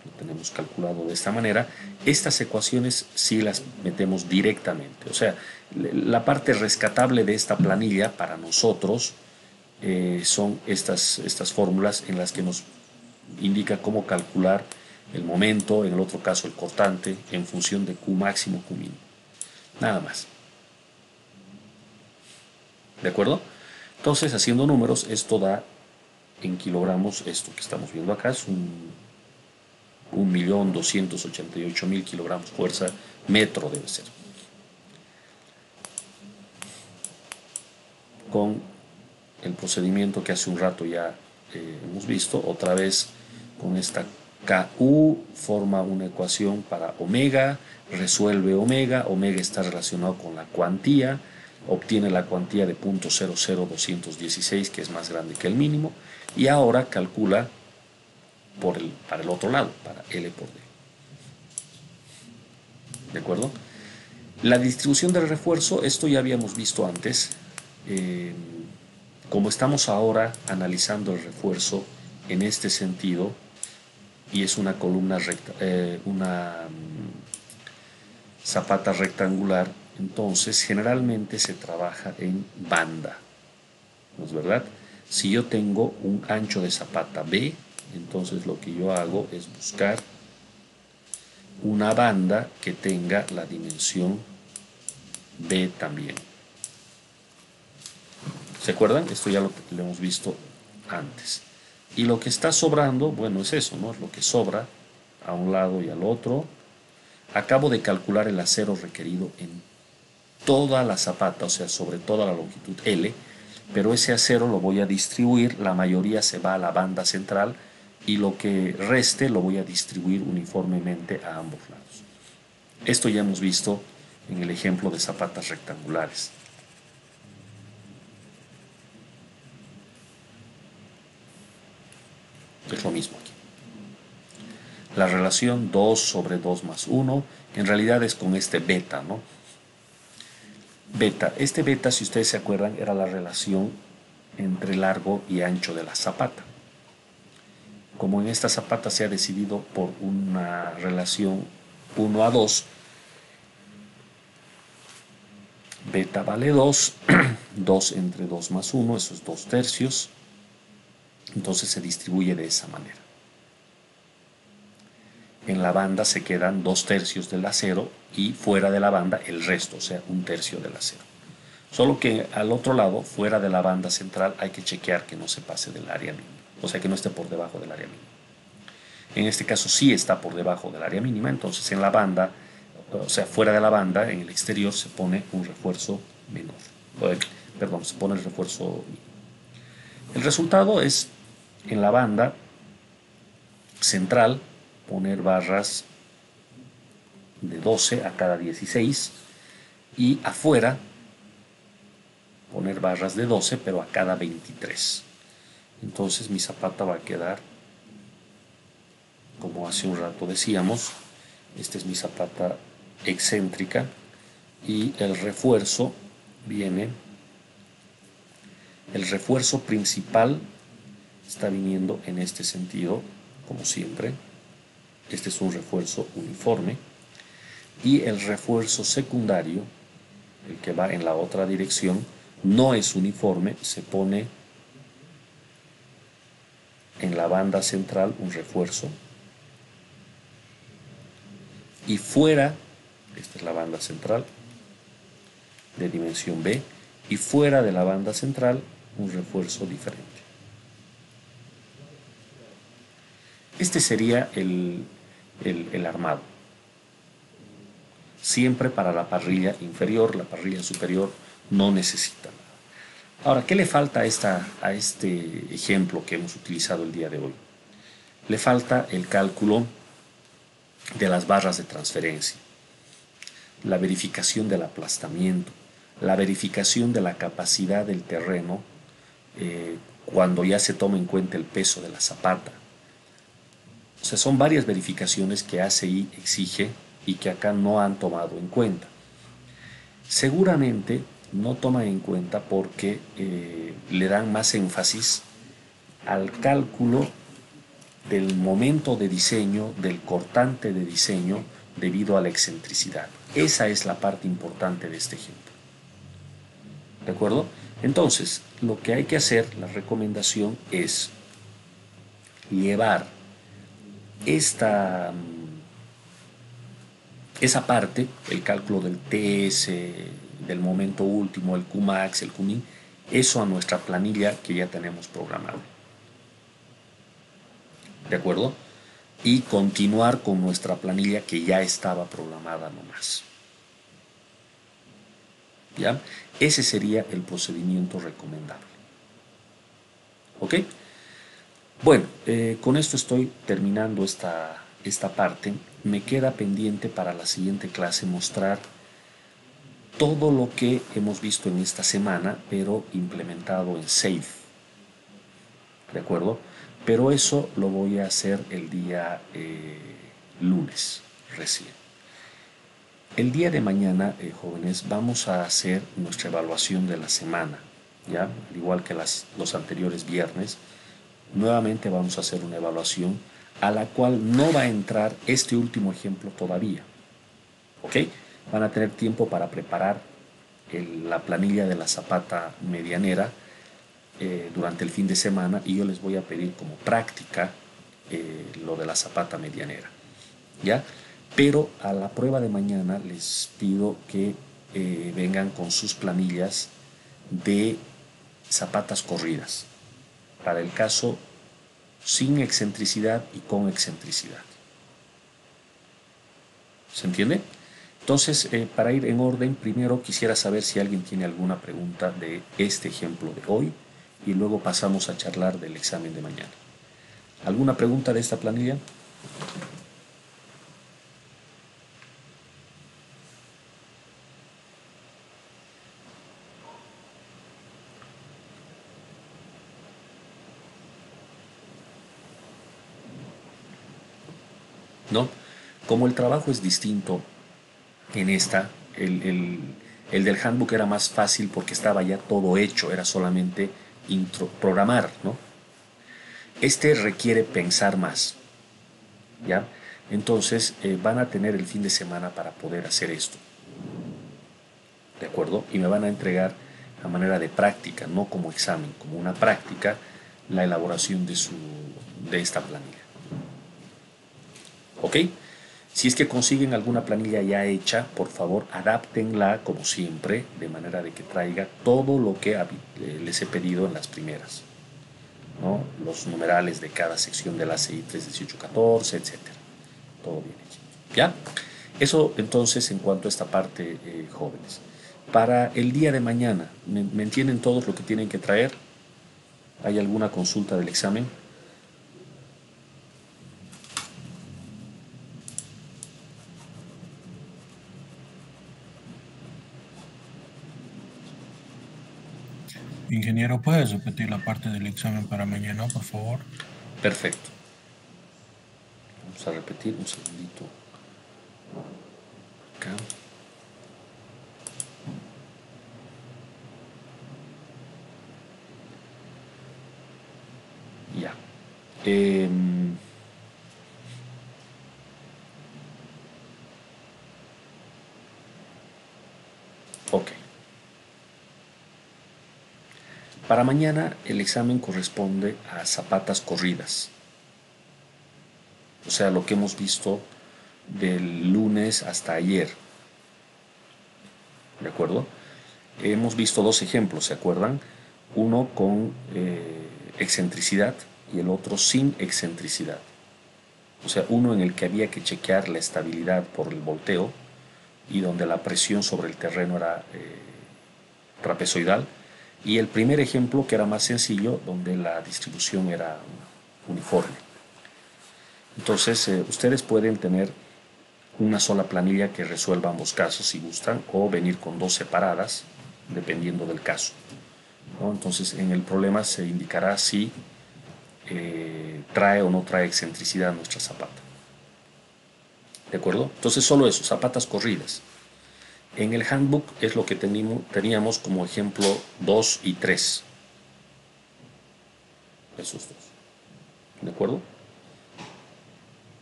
Speaker 1: lo tenemos calculado de esta manera. Estas ecuaciones sí las metemos directamente, o sea, la parte rescatable de esta planilla para nosotros son estas fórmulas en las que nos indica cómo calcular el momento, en el otro caso el cortante, en función de Q máximo, Q mínimo. Nada más. ¿De acuerdo? Entonces, haciendo números, esto da en kilogramos, esto que estamos viendo acá es 1.288.000 kilogramos fuerza metro debe ser. Con el procedimiento que hace un rato ya hemos visto, otra vez con esta KU forma una ecuación para omega, resuelve omega, omega está relacionado con la cuantía, obtiene la cuantía de 0.00216 que es más grande que el mínimo, y ahora calcula para el otro lado, para L por D. ¿De acuerdo? La distribución del refuerzo, esto ya habíamos visto antes. Como estamos ahora analizando el refuerzo en este sentido, y es una columna recta, una zapata rectangular, entonces generalmente se trabaja en banda, ¿no es verdad? Si yo tengo un ancho de zapata B, entonces lo que yo hago es buscar una banda que tenga la dimensión B también. ¿Se acuerdan? Esto ya lo hemos visto antes. Y lo que está sobrando, bueno, es eso, ¿no? Es lo que sobra a un lado y al otro. Acabo de calcular el acero requerido en toda la zapata, o sea, sobre toda la longitud L, pero ese acero lo voy a distribuir, la mayoría se va a la banda central y lo que reste lo voy a distribuir uniformemente a ambos lados. Esto ya hemos visto en el ejemplo de zapatas rectangulares. Es lo mismo aquí. La relación 2 sobre 2 más 1, en realidad es con este beta, ¿no? Beta. Este beta, si ustedes se acuerdan, era la relación entre largo y ancho de la zapata. Como en esta zapata se ha decidido por una relación 1 a 2, beta vale 2, 2 entre 2 más 1, eso es 2 tercios, entonces se distribuye de esa manera. En la banda se quedan 2 tercios del acero y fuera de la banda el resto, o sea, 1 tercio del acero. Solo que al otro lado, fuera de la banda central, hay que chequear que no se pase del área mínima, o sea, que no esté por debajo del área mínima. En este caso sí está por debajo del área mínima, entonces en la banda, o sea, fuera de la banda, en el exterior se pone un refuerzo menor. Perdón, se pone el refuerzo mínimo. El resultado es, en la banda central, poner barras de 12 a cada 16 y afuera poner barras de 12 pero a cada 23. Entonces mi zapata va a quedar como hace un rato decíamos. Esta es mi zapata excéntrica y el refuerzo viene, el refuerzo principal está viniendo en este sentido, como siempre. Este es un refuerzo uniforme y el refuerzo secundario, el que va en la otra dirección, no es uniforme, se pone en la banda central un refuerzo y fuera, esta es la banda central de dimensión B, y fuera de la banda central un refuerzo diferente. Este sería el armado. Siempre para la parrilla inferior, la parrilla superior no necesita nada. Ahora, ¿qué le falta a este ejemplo que hemos utilizado el día de hoy? Le falta el cálculo de las barras de transferencia, la verificación del aplastamiento, la verificación de la capacidad del terreno cuando ya se toma en cuenta el peso de la zapata. O sea, son varias verificaciones que ACI exige y que acá no han tomado en cuenta. Seguramente no toman en cuenta porque le dan más énfasis al cálculo del momento de diseño, del cortante de diseño debido a la excentricidad. Esa es la parte importante de este ejemplo. ¿De acuerdo? Entonces, lo que hay que hacer, la recomendación es llevar esa parte, el cálculo del TS, del momento último, el Qmax, el Qmin, eso a nuestra planilla que ya tenemos programada. ¿De acuerdo? Y continuar con nuestra planilla que ya estaba programada nomás. ¿Ya? Ese sería el procedimiento recomendable. ¿Ok? Bueno, con esto estoy terminando esta parte. Me queda pendiente para la siguiente clase mostrar todo lo que hemos visto en esta semana, pero implementado en SAFe. ¿De acuerdo? Pero eso lo voy a hacer el día lunes recién. El día de mañana, jóvenes, vamos a hacer nuestra evaluación de la semana, ¿ya? Al igual que los anteriores viernes, nuevamente vamos a hacer una evaluación a la cual no va a entrar este último ejemplo todavía, ¿ok? Van a tener tiempo para preparar la planilla de la zapata medianera durante el fin de semana y yo les voy a pedir como práctica lo de la zapata medianera, ¿ya? Pero a la prueba de mañana les pido que vengan con sus planillas de zapatas corridas, para el caso sin excentricidad y con excentricidad. ¿Se entiende? Entonces, para ir en orden, primero quisiera saber si alguien tiene alguna pregunta de este ejemplo de hoy y luego pasamos a charlar del examen de mañana. ¿Alguna pregunta de esta planilla? ¿No? Como el trabajo es distinto en esta, el del handbook era más fácil porque estaba ya todo hecho, era solamente programar, ¿no? Este requiere pensar más, ¿ya? Entonces van a tener el fin de semana para poder hacer esto, ¿de acuerdo? Y me van a entregar a manera de práctica, no como examen, como una práctica, la elaboración de esta planilla. ¿Ok? Si es que consiguen alguna planilla ya hecha, por favor, adáptenla como siempre, de manera de que traiga todo lo que les he pedido en las primeras, ¿no? Los numerales de cada sección de la ACI 3, 18, 14, etc. Todo bien hecho. ¿Ya? Eso entonces en cuanto a esta parte, jóvenes. Para el día de mañana, ¿me entienden todos lo que tienen que traer? ¿Hay alguna consulta del examen?
Speaker 5: Ingeniero, ¿puedes repetir la parte del examen para mañana, por favor?
Speaker 1: Perfecto. Vamos a repetir un segundito. Acá. Ya. Ok. Para mañana el examen corresponde a zapatas corridas. O sea, lo que hemos visto del lunes hasta ayer. ¿De acuerdo? Hemos visto dos ejemplos, ¿se acuerdan? Uno con excentricidad y el otro sin excentricidad. O sea, uno en el que había que chequear la estabilidad por el volteo y donde la presión sobre el terreno era trapezoidal. Y el primer ejemplo que era más sencillo, donde la distribución era uniforme. Entonces, ustedes pueden tener una sola planilla que resuelva ambos casos si gustan, o venir con dos separadas, dependiendo del caso, ¿no? Entonces, en el problema se indicará si trae o no trae excentricidad nuestra zapata. ¿De acuerdo? Entonces, solo eso, zapatas corridas. En el handbook es lo que teníamos como ejemplo 2 y 3. Esos dos. ¿De acuerdo?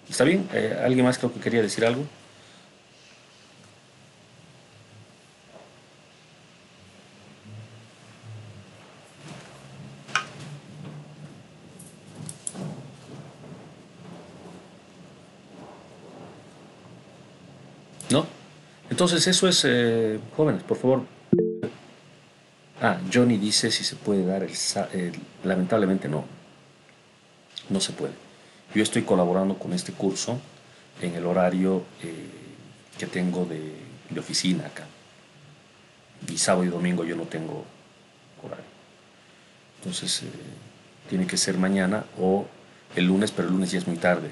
Speaker 1: ¿Está bien? ¿Alguien más creo que quería decir algo? ¿No? Entonces eso es, jóvenes, por favor. Johnny dice si se puede dar lamentablemente no, no se puede. Yo estoy colaborando con este curso en el horario que tengo de oficina acá. Y sábado y domingo yo no tengo horario. Entonces tiene que ser mañana o el lunes, pero el lunes ya es muy tarde,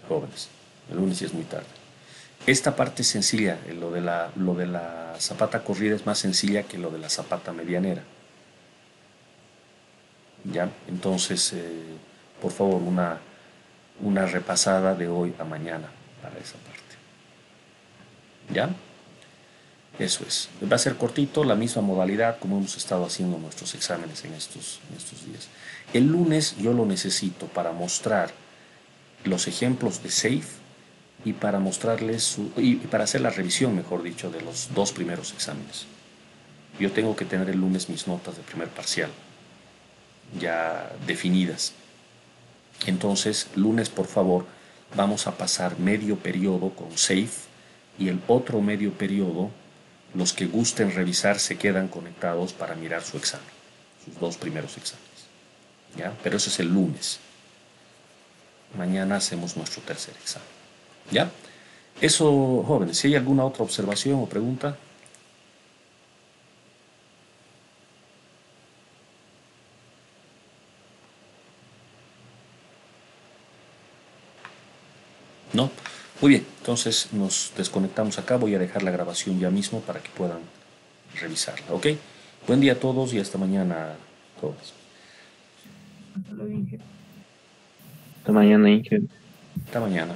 Speaker 1: jóvenes. El lunes ya es muy tarde. Esta parte es sencilla, lo de la zapata corrida es más sencilla que lo de la zapata medianera. ¿Ya? Entonces, por favor, una repasada de hoy a mañana para esa parte. ¿Ya? Eso es. Va a ser cortito, la misma modalidad como hemos estado haciendo nuestros exámenes en estos días. El lunes yo lo necesito para mostrar los ejemplos de SAFE y para mostrarles y para hacer la revisión, mejor dicho, de los dos primeros exámenes. Yo tengo que tener el lunes mis notas de primer parcial ya definidas. Entonces, lunes, por favor, vamos a pasar medio periodo con SAFE y el otro medio periodo, los que gusten revisar se quedan conectados para mirar su examen, sus dos primeros exámenes. ¿Ya? Pero ese es el lunes. Mañana hacemos nuestro tercer examen. ¿Ya? Eso, jóvenes, si hay alguna otra observación o pregunta. ¿No? Muy bien, entonces nos desconectamos acá. Voy a dejar la grabación ya mismo para que puedan revisarla, ¿ok? Buen día a todos y hasta mañana a todos.
Speaker 6: Hasta mañana, Inge.
Speaker 1: Hasta mañana.